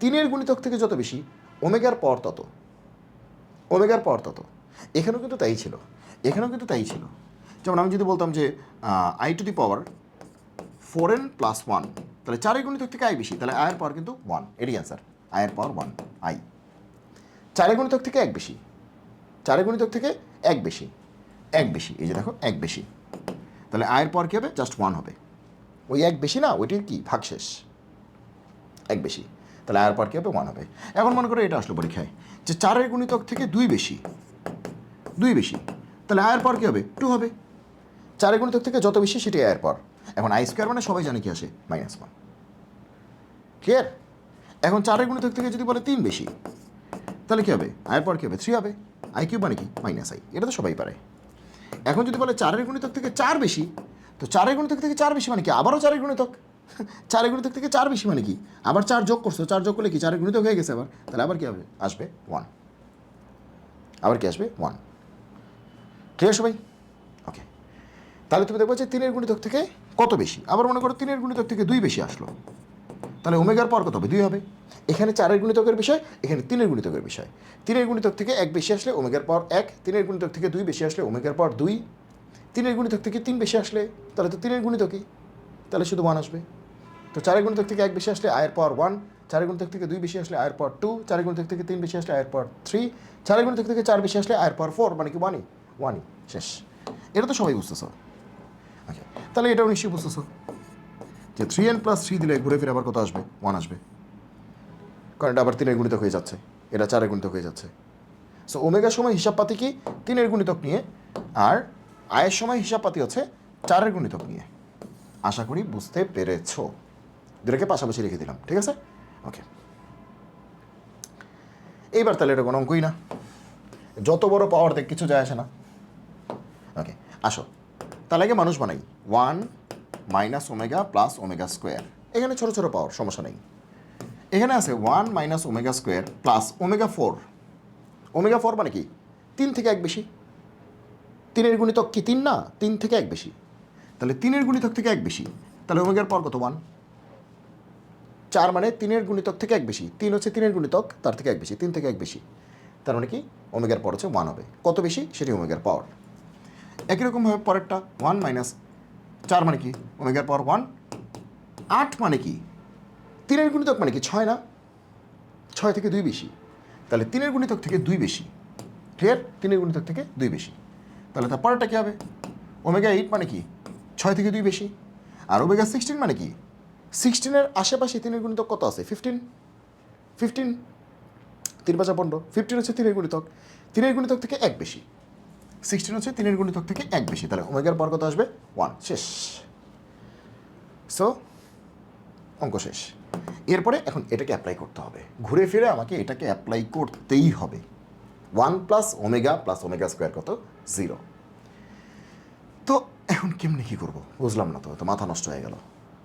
3-এর গুণিতক থেকে যত বেশি ওমেগার পাওয়ার তত, ওমেগার পাওয়ার তত। এখানেও কিন্তু তাই ছিল, এখানেও কিন্তু তাই ছিল। যেমন আমি যদি বলতাম যে i to the power 4n + 1, তাহলে 4-এর গুণিতক থেকে আই বেশি, তাহলে আয়ের পাওয়ার কিন্তু 1, এটাই অ্যান্সার, আয়ের পাওয়ার 1 আই। 4-এর গুণিতক থেকে 1 বেশি, 4-এর গুণিতক থেকে 1 বেশি, 1 বেশি, এই যে দেখো 1 বেশি, তাহলে আয়ের পাওয়ার কী হবে, জাস্ট 1 হবে। ওই 1 বেশি না, ওইটির কি ভাগশেষ, 1 বেশি, তাহলে আয়ের পাওয়ার কী হবে, 1 হবে। এখন মনে করো এটা আসলো পরীক্ষায় যে 4-এর গুণিতক থেকে 2 বেশি, 2 বেশি, তাহলে আয়ের পাওয়ার কী হবে, 2 হবে। 4-এর গুণিতক থেকে যত বেশি সেটাই আয়ের পাওয়ার। এখন আই স্কোয়ার মানে সবাই জানে কি আসে, -1। ক্লিয়ার? এখন 4-এর গুণিতক থেকে যদি বলে 3 বেশি, তাহলে কী হবে, আয়ের পাওয়ার কী হবে, 3 হবে। আই কিউব মানে কি, -i, এটা তো সবাই পারে। এখন যদি বলে 4-এর গুণিতক থেকে 4 বেশি, তো 4-এর গুণিতক থেকে 4 বেশি মানে কি, আবারও 4-এর গুণিতক। 4-এর গুণিতক থেকে 4 বেশি মানে কি, আবার 4 যোগ করছো, 4 যোগ করলে কি 4-এর গুণিতক হয়ে গেছে আবার, তাহলে আবার কী হবে, আসবে 1, আবার কি আসবে, 1। ক্লিয়ার সবাই? ওকে, তাহলে তুমি দেখবো যে 3-এর গুণিতক থেকে কত বেশি, আবার মনে করো 3-এর গুণিতক থেকে 2 বেশি আসলো, তাহলে ওমেগার পাওয়ার কত হবে, 2 হবে। এখানে 4-এর গুণিতকের বিষয়, এখানে 3-এর গুণিতকের বিষয়। 3-এর গুণিতক থেকে 1 বেশি আসলে ওমেগার পাওয়ার 1, 3-এর গুণিতক থেকে 2 বেশি আসলে ওমেগার পাওয়ার 2, 3-এর গুণিতক থেকে 3 বেশি আসলে তাহলে তো 3-এর গুণিতকই, তাহলে শুধু 1 আসবে। তো 4-এর গুণিতক থেকে 1 বেশি আসলে আয়ের পাওয়ার 1, 4-এর গুণিতক থেকে 2 বেশি আসলে আয়ের পাওয়ার 2, 4-এর গুণিতক থেকে 3 বেশি আসলে আয়ের পাওয়ার 3, 4-এর গুণিতক থেকে 4 বেশি আসলে আয়ের পাওয়ার 4, মানে কি 1ই, শেষ। এটা তো সবাই বুঝতেছ। ওকে, তাহলে এটাও নিশ্চয়ই বুঝতেছো যে 3n + 3 দিলে ঘুরে ফিরে আবার কত আসবে, 1 আসবে, কারণ এটা আবার 3-এর গুণিতক হয়ে যাচ্ছে, এটা 4-এর গুণিতক হয়ে যাচ্ছে। সো ওমেগার সময় হিসাবপাতি কি, 3-এর গুণিতক নিয়ে, আর আয়ের সময় হিসাবপাতি হচ্ছে 4-এর গুণিতক নিয়ে। আশা করি বুঝতে পেরেছ, দুটোকে পাশাপাশি রেখে দিলাম, ঠিক আছে? ওকে, এইবার তাহলে এটা কোনো অঙ্কই না, যত বড় পাওয়ার দেখ কিছু যায় আসে না। ওকে, আসো তাহলে আগে মানুষ বানাই। 1 minus omega plus omega square, এখানে ছোটো ছোটো পাওয়ার, সমস্যা নেই। এখানে আছে 1 minus omega square plus omega 4। Omega 4 মানে কি 3 থেকে 1 বেশি। 3-এর গুণিতক কি 3 না? 3 থেকে 1 বেশি। তাহলে 3-এর গুণিতক থেকে 1 বেশি, তাহলে ওমেগার পাওয়ার কত? 1। 4 মানে 3-এর গুণিতক থেকে 1 বেশি, 3 হচ্ছে 3-এর গুণিতক, তার থেকে 1 বেশি, 3 থেকে 1 বেশি, তার মানে কি ওমেগার পাওয়ার হচ্ছে 1 হবে। কত বেশি? সেটি ওমেগার পাওয়ার। একই রকমভাবে পরেরটা 1 মাইনাস 4 মানে কি ওমেগার পাওয়ার 1। 8 মানে কি 3-এর গুণিতক মানে কি 6 না? 6 থেকে 2 বেশি, তাহলে 3-এর গুণিতক থেকে 2 বেশি। ক্লিয়ার? 3-এর গুণিতক থেকে 2 বেশি, তাহলে তার পরেরটা কী হবে? ওমেগা 8 মানে কি 6 থেকে 2 বেশি। আর ওমেগা 16 মানে কি 16-এর আশেপাশে 3-এর গুণিতক কত আছে? 15। 15 3 5 15, 15 হচ্ছে 3-এর গুণিতক, 3-এর গুণিতক থেকে 1 বেশি। 16 হচ্ছে 3-এর গুণিতক থেকে 1 বেশি, তাহলে ওমেগার পাওয়ার কত আসবে? 1। শেষ। সো অঙ্ক শেষ। এরপরে এখন এটাকে অ্যাপ্লাই করতে হবে, ঘুরে ফিরে আমাকে এটাকে অ্যাপ্লাই করতেই হবে। 1 প্লাস ওমেগা স্কোয়ার কত? 0। তো এখন কেমনি কী করবো বুঝলাম না, তো মাথা নষ্ট হয়ে গেল।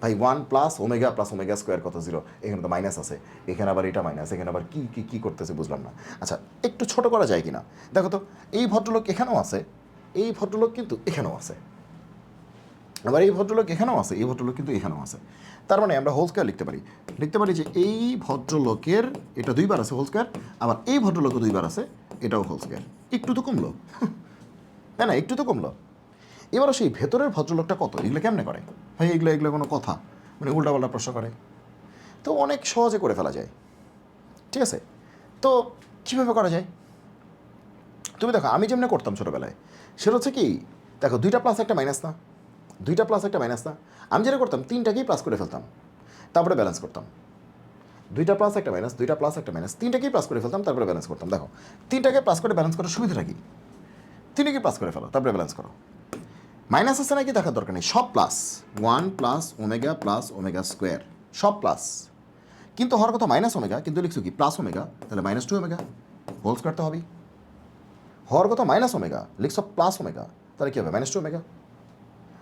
ভাই 1 প্লাস ওমেগা স্কোয়ার কত? 0। এখানে তো মাইনাস আছে, এখানে আবার এটা মাইনাস, এখানে আবার কী কী কী করতেছে বুঝলাম না। আচ্ছা একটু ছোট করা যায় কি না দেখো তো। এই ভদ্রলোক এখানেও আছে, এই ভদ্রলোক কিন্তু এখানেও আছে, আবার এই ভদ্রলোক এখানেও আছে, এই ভদ্রলোক কিন্তু এখানেও আছে। তার মানে আমরা হোল স্কোয়ার লিখতে পারি যে এই ভদ্রলোকের এটা 2 বার আছে হোল স্কোয়ার, আবার এই ভদ্রলোকও 2 বার আছে, এটাও হোল স্কোয়ার। একটু তো কমলো, তাই না? একটু তো কমলো। এবারও সেই ভেতরের ভদ্রলোকটা কত? এগুলো কেমনে করে ভাই? এগুলো কোনো কথা? মানে উল্টাপাল্টা প্রশ্ন করে, তো অনেক সহজে করে ফেলা যায়। ঠিক আছে, তো কীভাবে করা যায়? তুমি দেখো আমি যেমনি করতাম ছোটোবেলায়, সেটা হচ্ছে কি দেখো 2টা প্লাস একটা মাইনাস না, 2টা প্লাস একটা মাইনাস না, আমি যেটা করতাম 3টাকেই প্লাস করে ফেলতাম, তারপরে ব্যালেন্স করতাম। 2টা প্লাস একটা মাইনাস, 2টা প্লাস একটা মাইনাস, 3টাকেই প্লাস করে ফেলতাম, তারপরে ব্যালেন্স করতাম। দেখো 3টাকে প্লাস করে ব্যালেন্স করার সুবিধাটা কি? 3টাকে প্লাস করে ফেলো, তারপরে ব্যালেন্স করো। মাইনাস আছে নাকি দেখার দরকার নেই, সব প্লাস। 1 প্লাস ওমেগা স্কোয়ার সব প্লাস, কিন্তু হওয়ার কথা মাইনাস ওমেগা, কিন্তু লিখছো কি প্লাস ওমেগা, তাহলে -2 ওমেগা হোল স্কোয়ার তো হবেই। হওয়ার কথা মাইনাস ওমেগা, লিখছো প্লাস ওমেগা, তাহলে কী হবে? -2 ওমেগা,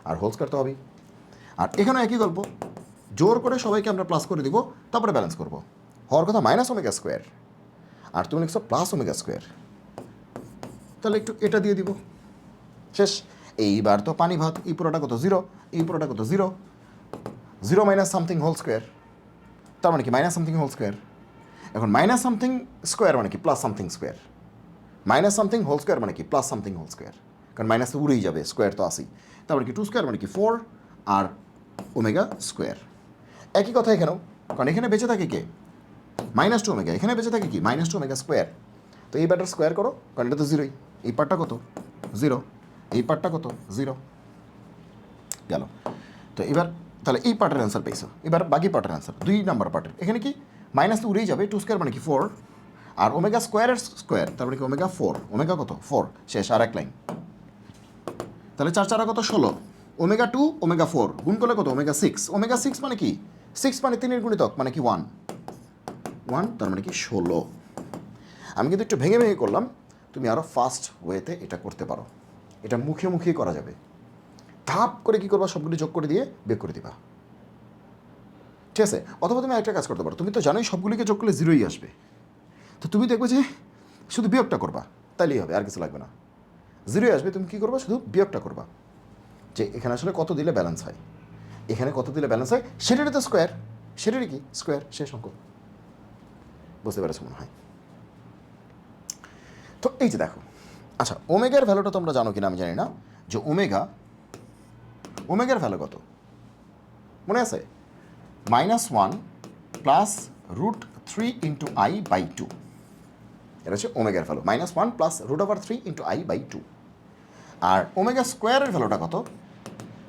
আর হোল স্কোয়ার তো হবেই। আর এখানে একই গল্প, জোর করে সবাইকে আমরা প্লাস করে দিব, তারপরে ব্যালেন্স করব। হওয়ার কথা মাইনাস ওমেগা স্কোয়ার, আর তুমি লিখছো প্লাস ওমেগা স্কোয়ার, তাহলে একটু এটা দিয়ে দিব, শেষ। এইবার তো পানি ভাত, এই পুরোটা কত? 0, এই পুরোটা কত? 0, 0 মাইনাস সামথিং হোল স্কোয়ার, তার মানে কি মাইনাস সামথিং হোল স্কোয়ার। এখন মাইনাস সামথিং স্কোয়ার মানে কি plus something square, minus something whole square মানে কি প্লাস সামথিং হোল স্কোয়ার, কারণ মাইনাস তো উড়েই যাবে, স্কোয়ার তো আসি। তারপরে কি 2 স্কোয়ার মানে কি 4 আর ওমেগা স্কোয়ার। একই কথা এখানেও, কারণ এখানে বেঁচে থাকে কে? -2 ওমেগা, এখানে বেঁচে থাকে কি -2 ওমেগা স্কোয়ার। তো এই পার্টটা স্কোয়ার করো, কারণ এটা তো 0ই। এই পার্টটা কত? 0, এই পার্টটা কত? 0 গেল। তো এবার তাহলে এই পার্টের অ্যান্সার পেয়েছো, এবার বাকি পার্টের অ্যান্সার 2 নাম্বার পার্টের। এখানে কি মাইনাস তো উড়েই যাবে, 2 স্কোয়ার মানে কি 4, আর ওমেগা স্কোয়ারের স্কোয়ার, তার মানে কি ওমেগা 4, ওমেগা কত? 4, শেষ। আর এক লাইন, তাহলে 4 4 কত? 16, ওমেগা 2 ওমেগা 4 গুণ করলে কত? ওমেগা 6, ওমেগা 6 মানে কি 6 মানে 3-এর গুণিতক মানে কি 1, তার মানে কি 16। আমি কিন্তু একটু ভেঙে ভেঙে করলাম, তুমি আরও ফাস্ট ওয়েতে এটা করতে পারো, এটা মুখে মুখেই করা যাবে। ধাপ করে কী করবা? সবগুলি যোগ করে দিয়ে বের করে দিবা, ঠিক আছে? অথবা তুমি একটা কাজ করতে পারো, তুমি তো জানোই সবগুলিকে যোগ করলে 0ই আসবে, তো তুমি দেখবে যে শুধু বিয়োগটা করবা, তাইলেই হবে, আর কিছু লাগবে না। 0ই আসবে, তুমি কী করবা? শুধু বিয়োগটা করবা, যে এখানে আসলে কত দিলে ব্যালেন্স হয়, এখানে কত দিলে ব্যালেন্স হয়, সেটারই তো স্কোয়ার, সেটারই কি স্কোয়ার, শেষ অঙ্ক। বুঝতে পেরেছো মনে হয়? তো এই যে দেখো, আচ্ছা ওমেগার ভ্যালুটা তোমরা জানো কিনা আমি জানি না, যে ওমেগার ভ্যালু কত মনে আছে? -1 প্লাস √3 × i/2, এটা হচ্ছে ওমেগার ভ্যালু, -1 প্লাস √3 × i/2। আর ওমেগা স্কোয়ারের ভ্যালুটা কত?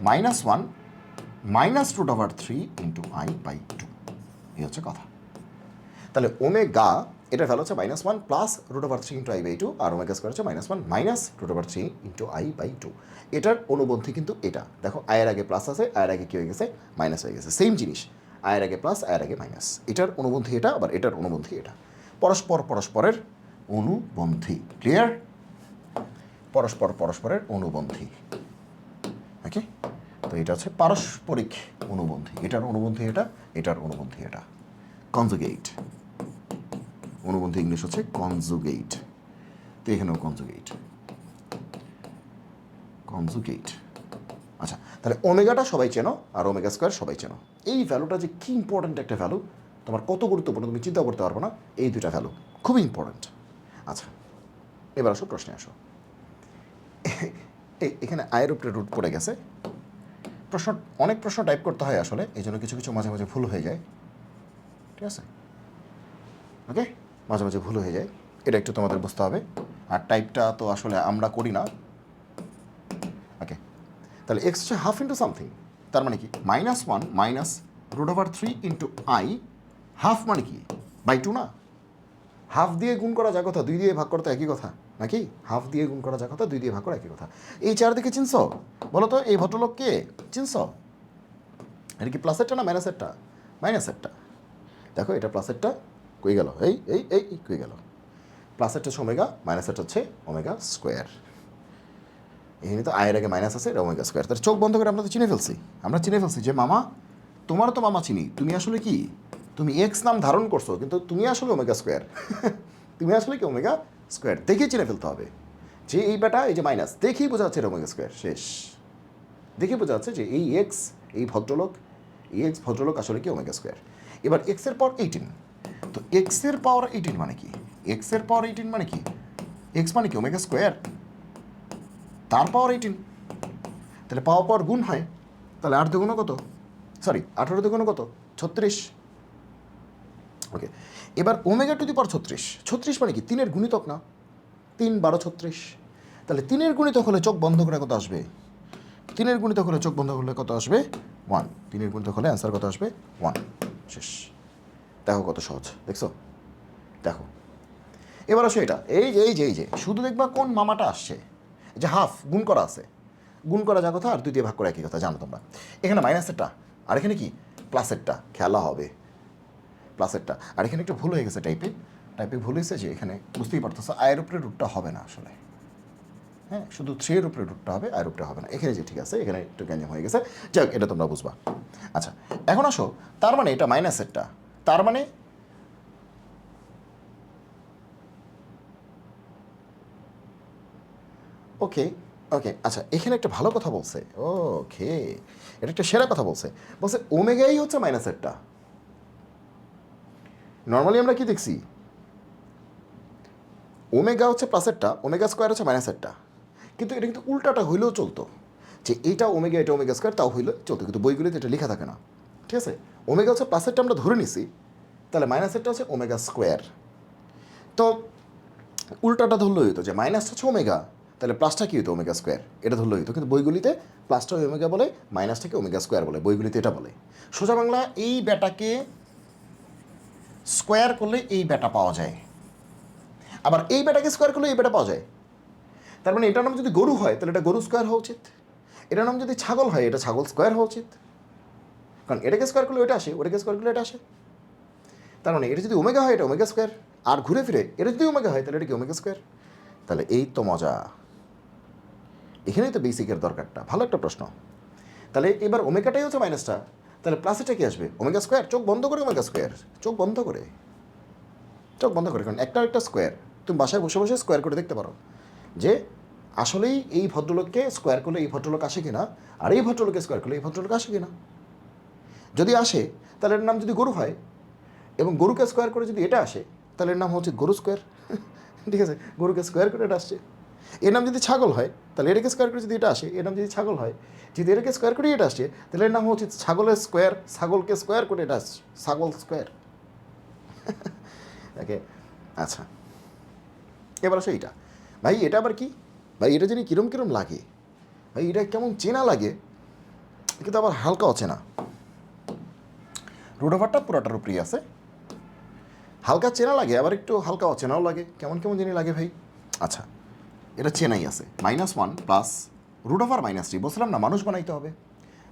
-1 মাইনাস √3 × i/2, এই হচ্ছে কথা। তাহলে ওমেগা এটার ভ্যালু হচ্ছে -1 প্লাস √3 × i/2, আর ওমেগা স্কোয়ার হচ্ছে -1 মাইনাস √3 × i/2। এটার অনুবন্ধী কিন্তু এটা দেখো, আয়ের আগে প্লাস আছে, আয়ের আগে কী হয়ে গেছে? মাইনাস হয়ে গেছে, সেম জিনিস, আয়ের আগে প্লাস, আয়ের আগে মাইনাস। এটার অনুবন্ধী এটা, আবার এটার অনুবন্ধী এটা, পরস্পরের অনুবন্ধী। ক্লিয়ার? পরস্পর পরস্পরের অনুবন্ধী। ওকে, তো এটা হচ্ছে পারস্পরিক অনুবন্ধী, এটার অনুবন্ধী এটা, এটার অনুবন্ধী এটা। কনজুগেট, অনুবন্ধী ইংলিশ হচ্ছে কনজুগেট, তো এখানেও কনজুগেট, কনজুগেট। আচ্ছা, তাহলে ওমেগাটা সবাই চেনো আর ওমেগা স্কোয়ার সবাই চেনো। এই ভ্যালুটা যে কী ইম্পর্ট্যান্ট একটা ভ্যালু, তোমার কত গুরুত্বপূর্ণ তুমি চিন্তা করতে পারবো না। এই দুইটা ভ্যালু খুবই ইম্পর্ট্যান্ট। আচ্ছা, এবার আসো প্রশ্নে আসো। এখানে আয়ের উপরে রুট পড়ে গেছে। প্রশ্ন, অনেক প্রশ্ন টাইপ করতে হয় আসলে, এই জন্য কিছু কিছু মাঝে মাঝে ভুল হয়ে যায়। ঠিক আছে, ওকে, মাঝে মাঝে ভুল হয়ে যায়, এটা একটু তোমাদের বুঝতে হবে। আর টাইপটা তো আসলে আমরা করি না। ওকে, তাহলে এক্স হচ্ছে হাফ ইন্টু সামথিং, তার মানে কি -1 মাইনাস √3 ইন্টু আই, হাফ মানে কি বাই 2 না? হাফ দিয়ে গুণ করা যা কথা 2 দিয়ে ভাগ করতে একই কথা নাকি? হাফ দিয়ে গুণ করা যা কথা 2 দিয়ে ভাগ করা একই কথা। এই চারদিকে চিনছ? বলো তো এই ভদ্রলোক কে চিনছ? এটা কি প্লাসেরটা না মাইনাসেরটা? মাইনাসেরটা। দেখো এটা প্লাসেরটা কই গেল, এই এই এই কই গেল। প্লাসেরটা হচ্ছে ওমেগা, মাইনাসেরটা হচ্ছে ওমেগা স্কোয়ার। এখানে তো আয়ের আগে মাইনাস আছে, এটা ওমেগা স্কোয়ার। তার চোখ বন্ধ করে আমরা তো চিনে ফেলছি, আমরা চিনে ফেলছি যে মামা, তোমারও তো মামা চিনি, তুমি আসলে কি, তুমি এক্স নাম ধারণ করছো কিন্তু তুমি আসলে ওমেগা স্কোয়ার। তুমি আসলে কি ওমেগা স্কোয়ার, দেখেই চিনে ফেলতে হবে যে এই বেটা, এই যে মাইনাস, দেখেই বোঝা যাচ্ছে এটা ওমেগা স্কোয়ার। শেষ, দেখে বোঝা যাচ্ছে যে এই এক্স, এই ভদ্রলোক, এই এক্স ভদ্রলোক আসলে কি ওমেগা স্কোয়ার। এবার এক্সের পাওয়ার 18, তো এক্সের পাওয়ার 18 মানে কি? এক্সের পাওয়ার 18 মানে কি? এক্স মানে কি ওমেগা স্কোয়ার, তার পাওয়ার 18, তাহলে পাওয়ার গুণ হয়, তাহলে 8 দুগুণ কত, সরি 18 দুগুণ কত, 36। ওকে, এবার ওমেগা টু দি পাওয়ার 36, 36 মানে কি 3-এর গুণিতক না? 3 12 36, তাহলে 3-এর গুণিতক হলে চোখ বন্ধ করে কত আসবে? 3-এর গুণিতক হলে চোখ বন্ধ করলে কত আসবে? 1। 3-এর গুণিতক হলে অ্যান্সার কত আসবে? 1। শেষ। দেখো কত সহজ, দেখছো? দেখো এবার আসো এটা, এই যে এই যে এই যে শুধু দেখবা কোন মামাটা আসছে, যে হাফ গুণ করা আছে, গুণ করা যা কথা আর 2 দিয়ে ভাগ করে একই কথা, জানো তোমরা। এখানে মাইনাসেরটা আর এখানে কি প্লাসেরটা, খেলা হবে প্লাসেরটা। আর এখানে একটু ভুল হয়ে গেছে, টাইপে ভুল হয়েছে যে এখানে বুঝতেই পারতেছো আয়ের উপরে রুটটা হবে না আসলে, হ্যাঁ, শুধু 3-এর উপরে রুটটা হবে, আয়ের উপরে হবে না। এখানে যে ঠিক আছে, এখানে একটু গ্যাঞ্জাম হয়ে গেছে, যাক এটা তোমরা বুঝবা। আচ্ছা, এখন আসো, তার মানে এটা মাইনাসেরটা, তার মানে ওকে ওকে। আচ্ছা, এখানে একটা ভালো কথা বলছে, ওকে, এটা একটা সেরা কথা বলছে, বলছে ওমেগাই হচ্ছে মাইনাসেরটা। নর্মালি আমরা কি দেখছি, ওমেগা হচ্ছে প্লাসেরটা, ওমেগা স্কোয়ার হচ্ছে মাইনাসেরটা, কিন্তু এটা কিন্তু উল্টাটা হইলেও চলতো, যে এইটা ওমেগা এটা ওমেগা স্কোয়ার, তাও হইলে চলতো, কিন্তু বইগুলিতে এটা লেখা থাকে না। ঠিক আছে, ওমেগা হচ্ছে প্লাসেরটা আমরা ধরে নিছি, তাহলে মাইনাসেরটা হচ্ছে ওমেগা স্কোয়ার। তো উল্টাটা ধরলে হইতো যে মাইনাসটা হচ্ছে ওমেগা, তাহলে প্লাসটা কী হতো ওমেগা স্কোয়ার, এটা ধরলে হইতো, কিন্তু বইগুলিতে প্লাসটা ওমেগা বলে, মাইনাসটাকে ওমেগা স্কোয়ার বলে, বইগুলিতে এটা বলে। সোজা বাংলা, এই বেটাকে স্কোয়ার করলে এই বেটা পাওয়া যায়, আবার এই বেটাকে স্কোয়ার করলে এই বেটা পাওয়া যায়। তার মানে এটার নাম যদি গরু হয় তাহলে এটা গরু স্কোয়ার হওয়া উচিত, এটার নাম যদি ছাগল হয় এটা ছাগল স্কোয়ার হওয়া উচিত, কারণ এটাকে স্কোয়ার করলে ওটা আসে, ওটাকে স্কোয়ার করলে এটা আসে। তার মানে এটা যদি ওমেগা হয় এটা ওমেগা স্কোয়ার, আর ঘুরে ফিরে এটা যদি ওমেগা হয় তাহলে এটা কি ওমেগা স্কোয়ার। তাহলে এই তো মজা, এখানেই তো বেসিকের দরকারটা। ভালো একটা প্রশ্ন। তাহলে এবার ওমেগাটাই হচ্ছে মাইনাসটা, তাহলে প্লাসেটা কি আসবে? Omega square. চোখ বন্ধ করে ওমেগা স্কোয়ার, চোখ বন্ধ করে, চোখ বন্ধ করে, কারণ একটা স্কোয়ার তুমি বাসায় বসে বসে স্কোয়ার করে দেখতে পারো যে আসলেই এই ভদ্রলোককে স্কোয়ার করলে এই ভদ্রলোক আসে কিনা, আর এই ভদ্রলোককে স্কোয়ার করলে এই ভদ্রলোক আসে কিনা। যদি আসে তাহলে এর নাম যদি গরু হয়, এবং গরুকে স্কোয়ার করে যদি এটা আসে তাহলে এর নাম হচ্ছে গরু স্কোয়ার। ঠিক আছে, গরুকে স্কোয়ার করে এটা আসছে। এর নাম যদি ছাগল হয় তাহলে এটাকে স্কোয়ার করে যদি এটা আসে, এর নাম যদি ছাগল হয়, যদি এটাকে স্কোয়ার করে এটা আসছে তাহলে এর নাম হচ্ছে ছাগলের স্কোয়ার, ছাগলকে স্কোয়ার করে এটা আসছে, ছাগল স্কোয়ার। ওকে, আচ্ছা, এবার আসে এইটা। ভাই এটা আবার কি ভাই, এটা জানি কিরম কিরম লাগে ভাই, এটা কেমন চেনা লাগে, কিন্তু আবার হালকা অচেনা। রুট ওভারটা পুরোটার উপরেই আছে, হালকা চেনা লাগে আবার একটু হালকা অচেনাও লাগে, কেমন কেমন জানি লাগে ভাই। আচ্ছা, এটা চেনাই আছে, -1 প্লাস √-3, বলছিলাম না মানুষ বানাইতে হবে।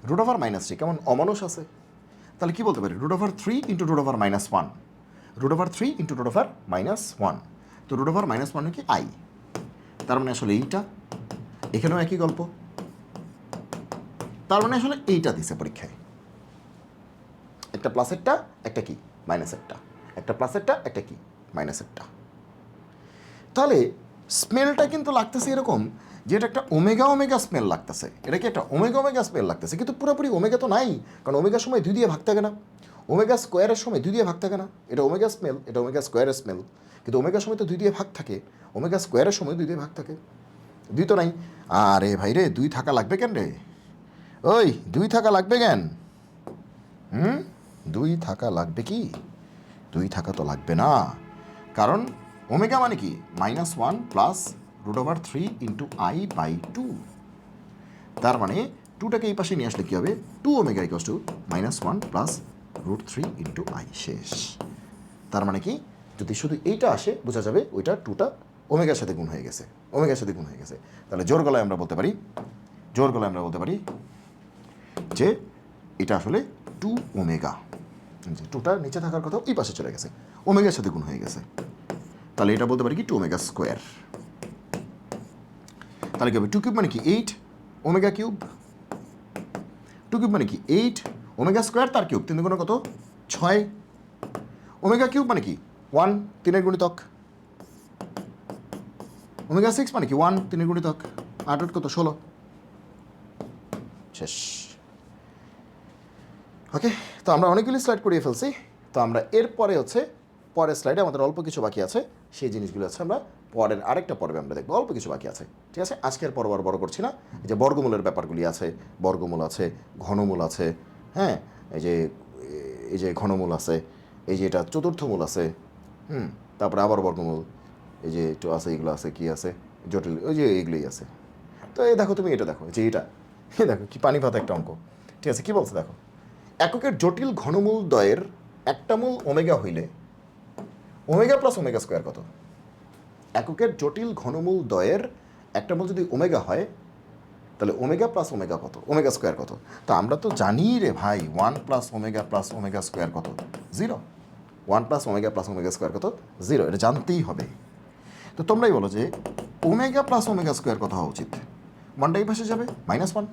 √-3 কেমন অমানুষ আছে, তাহলে কি বলতে পারি, √3 ইন্টু √-1, √3 ইন্টু √-1, তো √-1 কি আই, তার মানে আসলে এইটা, এখানেও একই গল্প, তার মানে আসলে এইটা দিছে পরীক্ষায়, একটা প্লাসেরটা একটা কি মাইনাসেরটা, একটা প্লাসেরটা একটা কি মাইনাসেরটা। তাহলে স্মেলটা কিন্তু লাগতেছে এরকম যে এটা একটা ওমেগা ওমেগা স্মেল লাগতেছে, এটা কি একটা ওমেগা ওমেগা স্মেল লাগতেছে, কিন্তু পুরোপুরি ওমেগা তো নাই, কারণ ওমেগার সময় 2 দিয়ে ভাগ থাকে না, ওমেগা স্কোয়ারের সময় 2 দিয়ে ভাগ থাকে না, এটা ওমেগা স্মেল, এটা ওমেগা স্কোয়ারের স্মেল, কিন্তু ওমেগার সময় তো 2 দিয়ে ভাগ থাকে, ওমেগা স্কোয়ারের সময় 2 দিয়ে ভাগ থাকে, 2 তো নাই। আরে ভাই রে, 2 থাকা লাগবে কেন রে, ওই 2 থাকা লাগবে কেন? 2 থাকা লাগবে কি? 2 থাকা তো লাগবে না, কারণ ওমেগা মানে কি -1 প্লাস √3 ইন্টু আই বাই 2, তার মানে 2টাকে এই পাশে নিয়ে আসলে কী হবে, 2 omega equals to -1 plus √3 into I, শেষ। তার মানে কি, যদি শুধু এইটা আসে বোঝা যাবে ওইটা 2টা ওমেগার সাথে গুণ হয়ে গেছে, ওমেগার সাথে গুণ হয়ে গেছে। তাহলে জোর গলায় আমরা বলতে পারি যে এটা আসলে 2 ওমেগা, যে 2টা নিচে থাকার কথা এই পাশে চলে গেছে, ওমেগার সাথে গুণ হয়ে গেছে, তাহলে এটা বলতে পারি কি 2 ওমেগা স্কোয়ার। তাহলে কি হবে, 2 কিউব মানে কি 8 ওমেগা কিউব, 2 কিউব মানে কি 8 ওমেগা স্কোয়ার তার কিউব, 3 গুণ কত 6, ওমেগা কিউব মানে কি 1 3-এর গুণিতক, ওমেগা 6 মানে কি 1 3-এর গুণিতক, 8 কত 16, শেষ। ওকে, তো আমরা অনেকগুলি স্লাইড করিয়ে ফেলছি, তো আমরা এরপরে হচ্ছে পরের স্লাইডে আমাদের অল্প কিছু বাকি আছে, সেই জিনিসগুলো আছে আমরা পরের আরেকটা পর্বে আমরা দেখবো, অল্প কিছু বাকি আছে, ঠিক আছে। আজকের পর্ব আর বড় করছি না, এই যে বর্গমূলের ব্যাপারগুলি আছে, বর্গমূল আছে, ঘনমূল আছে, হ্যাঁ এই যে ঘনমূল আছে, এই যে এটা চতুর্থ মূল আছে, তারপরে আবার বর্গমূল, এই যে একটু আছে, এগুলো আছে, কি আছে জটিল, ওই যে এইগুলোই আছে। তো এই দেখো তুমি এটা দেখো, যে এটা দেখো কি পানি ভাত একটা অঙ্ক, ঠিক আছে। কী বলছে দেখো, এককের জটিল ঘনমূল দ্বয়ের একটা মূল ওমেগা হইলে ওমেগা প্লাস ওমেগা স্কোয়ার কত? এককের জটিল ঘনমূল দ্বয়ের একটা মূল যদি ওমেগা হয় তাহলে ওমেগা প্লাস ওমেগা কত, ওমেগা স্কোয়ার কত? তো আমরা তো জানি রে ভাই 1 প্লাস ওমেগা স্কোয়ার কত, 0। 1 প্লাস ওমেগা স্কোয়ার কত, 0, এটা জানতেই হবে। তো তোমরাই বলো যে ওমেগা প্লাস ওমেগা স্কোয়ার কত হওয়া উচিত? 1টাই পাশে যাবে -1,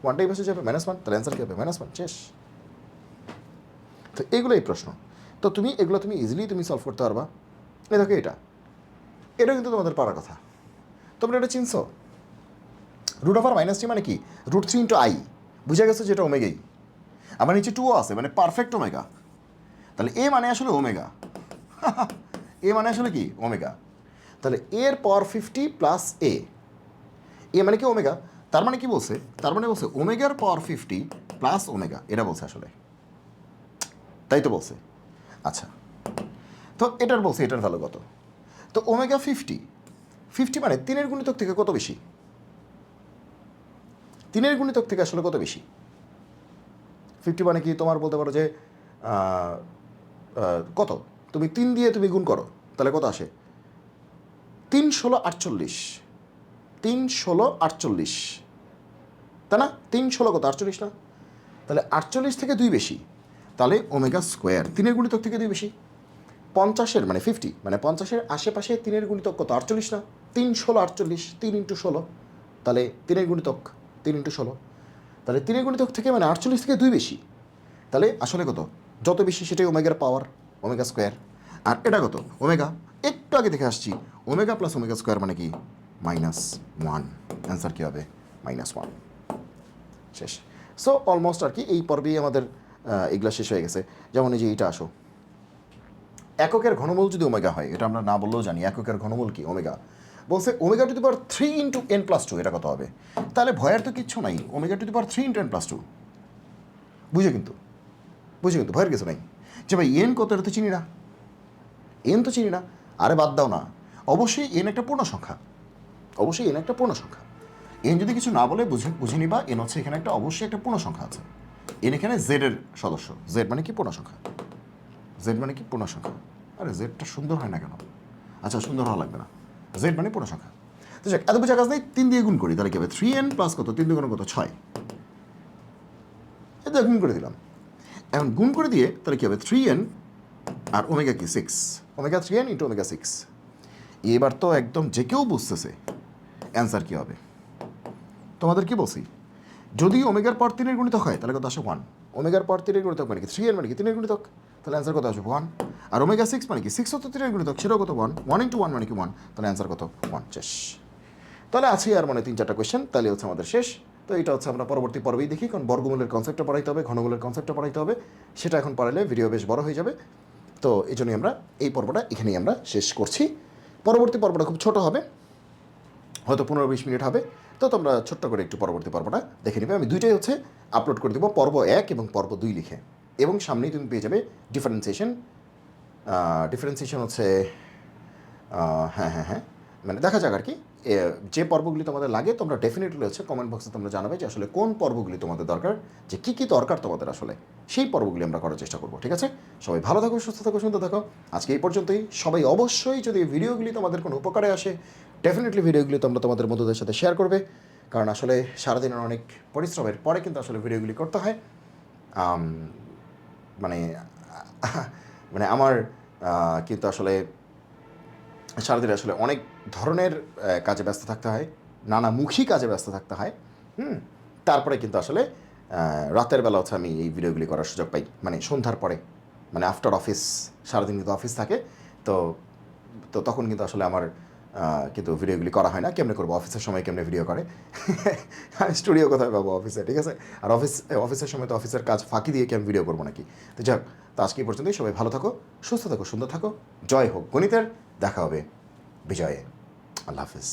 1টাই পাশে যাবে -1, তাহলে অ্যান্সার কী হবে -1, শেষ। তো এগুলোই প্রশ্ন, তো এগুলো তুমি ইজিলি সলভ করতে পারবা। এ দেখো এটা কিন্তু তোমাদের পারার কথা, তোমরা এটা চিনছো। √(-t) মানে কি √3 ইন্টু আই, বুঝা গেছে যেটা ওমেগাই, আবার নিচে 2 আছে মানে পারফেক্ট ওমেগা, তাহলে এ মানে আসলে ওমেগা, এ মানে আসলে কি ওমেগা, তাহলে এর পাওয়ার 50 প্লাস এ মানে কি ওমেগা, তার মানে কি বলছে, তার মানে বলছে ওমেগার পাওয়ার 50 প্লাস ওমেগা, এটা বলছে আসলে, তাই তো বলছে। আচ্ছা, তো এটার বলছে এটার ভ্যালু কত, তো ওমেগা 50 মানে 3-এর গুণিতক থেকে কত বেশি, 3-এর গুণিতক থেকে আসলে কত বেশি, 50 মানে কি তোমার বলতে পারো যে কত, তুমি 3 দিয়ে তুমি গুণ করো তাহলে কত আসে, 3 × 16 = 3 × 16 তাই না, 3 × 16 কত 48 না, তাহলে 48 থেকে 2 বেশি, তাহলে ওমেগা স্কোয়ার 3-এর গুণিতক থেকে 2 বেশি, 50-এর মানে 50 মানে 50-এর আশেপাশে 3-এর গুণিতক কত 48 না, 3 × 16 48, 3 × 16, তাহলে 3-এর গুণিতক 3 × 16, তাহলে 3-এর গুণিতক থেকে মানে 48 থেকে 2 বেশি, তাহলে আসলে কত, যত বেশি সেটাই ওমেগার পাওয়ার, ওমেগা স্কোয়ার। আর এটা কত ওমেগা, একটু আগে দেখে আসছি, ওমেগা প্লাস ওমেগা স্কোয়ার মানে কি -1, অ্যান্সার কী হবে -1, শেষ। সো অলমোস্ট আর কি এই পর্বেই আমাদের এগুলো শেষ হয়ে গেছে। যেমন এই যে এইটা আসো, এককের ঘনমূল যদি ওমেগা হয়, এটা আমরা না বললেও জানি এককের ঘনমূল কি ওমেগা, বলছে omega to the power 3 × n+2, এটা কত হবে, তাহলে ভয়ের তো কিচ্ছু নাই, omega to the power 3 × n+2, বুঝে কিন্তু ভয়ের কিছু নাই, যে ভাই এন কত, এটা তো চিনি না, এন তো চিনি না, আরে বাদ দাও না, অবশ্যই এন একটা পূর্ণ সংখ্যা, অবশ্যই এন একটা পূর্ণ সংখ্যা, এন যদি কিছু না বলে বুঝে নিবা, এন হচ্ছে এখানে একটা অবশ্যই একটা পূর্ণ সংখ্যা আছে, এন এখানে জেডের সদস্য, জেড মানে কি পূর্ণ সংখ্যা, জেড মানে কি পূর্ণ সংখ্যা, আরে জেডটা সুন্দর হয় না কেন, আচ্ছা সুন্দর হওয়া লাগবে না, জেড মানে পূর্ণ সংখ্যা। তো যাক, এত বোঝা কাজ নেই, 3 দিয়ে গুণ করি তাহলে কি হবে 3n প্লাস কত, 3 দিয়ে কত 6, এটা গুণ করে দিলাম, এখন গুণ করে দিয়ে তাহলে কী হবে 3n আর ওমেগা কি 6, ওমেগা 3n × ওমেগা 6, এবার তো একদম যে কেউ বুঝতেছে অ্যান্সার কী হবে? তোমাদের কি বলছি, যদি ওমেগার পর 3 এর গুণিতক হয় তাহলে কত আসে 1, ওমেগার পর 3 এর গুণিতক মানে কি 3 এর মানে কি 3 এর গুণিতক, তাহলে অ্যান্সার কত আসবে 1, আর ওমেগা 6 মানে কি 6 তো 3 এর গুণিতক, সেটাও কত 1, 1 ইন্টু 1 মানে কি 1, তাহলে অ্যান্সার কত 1 শেষ। তাহলে আছে আর মানে 3-4টা কোয়েশ্চেন, তাহলে হচ্ছে আমাদের শেষ। তো এটা হচ্ছে আমরা পরবর্তী পর্বেই দেখি, কারণ বর্গমূলের কনসেপ্টটা পড়াইতে হবে, ঘনমূলের কনসেপ্টটা পড়াইতে হবে, সেটা এখন পড়াইলে ভিডিও বেশ বড় হয়ে যাবে। তো এই জন্যই আমরা এই পর্বটা এখানেই আমরা শেষ করছি। পরবর্তী পর্বটা খুব ছোট হবে, হয়তো 15-20 মিনিট হবে। তো তোমরা ছোট্ট করে একটু পরবর্তী পর্বটা দেখে নেবে। আমি দুইটাই হচ্ছে আপলোড করে দেবো, পর্ব 1 এবং পর্ব 2 লিখে, এবং সামনেই তুমি পেয়ে যাবে ডিফারেন্সিয়েশন। ডিফারেন্সিয়েশন হচ্ছে হ্যাঁ, মানে দেখা যাক আর কি। যে পর্বগুলি তোমাদের লাগে তোমরা ডেফিনেটলি হচ্ছে কমেন্ট বক্সে তোমরা জানাবে যে আসলে কোন পর্বগুলি তোমাদের দরকার, যে কী কী দরকার তোমাদের আসলে, সেই পর্বগুলি আমরা করার চেষ্টা করবো। ঠিক আছে, সবাই ভালো থাকো, সুস্থ থাকো, সুন্দর থাকো। আজকে এই পর্যন্তই। সবাই অবশ্যই যদি এই ভিডিওগুলি তোমাদের কোনো উপকারে আসে, ডেফিনেটলি ভিডিওগুলি তোমরা তোমাদের বন্ধুদের সাথে শেয়ার করবে, কারণ আসলে সারাদিনের অনেক পরিশ্রমের পরে কিন্তু আসলে ভিডিওগুলি করতে হয়। মানে মানে আমার কিন্তু আসলে সারাদিন আসলে অনেক ধরনের কাজে ব্যস্ত থাকতে হয়, নানামুখী কাজে ব্যস্ত থাকতে হয়। তারপরে কিন্তু আসলে রাতের বেলা হচ্ছে আমি এই ভিডিওগুলি করার সুযোগ পাই, মানে সন্ধ্যার পরে, মানে আফটার অফিস, সারাদিন কিন্তু অফিস থাকে। তো তো তখন কিন্তু আসলে আমার কিন্তু ভিডিওগুলি করা হয় না। কেমনে করবো, অফিসের সময় কেমনে ভিডিও করে, স্টুডিও কোথায় পাবো অফিসে, ঠিক আছে। আর অফিসের সময় তো অফিসের কাজ ফাঁকি দিয়ে কি আমি ভিডিও করবো নাকি। তো যাক, তো আজকে এই পর্যন্তই। সবাই ভালো থাকো, সুস্থ থাকো, সুন্দর থাকো। জয় হোক গণিতের, দেখা হবে বিজয়ে। আল্লাহ হাফিজ।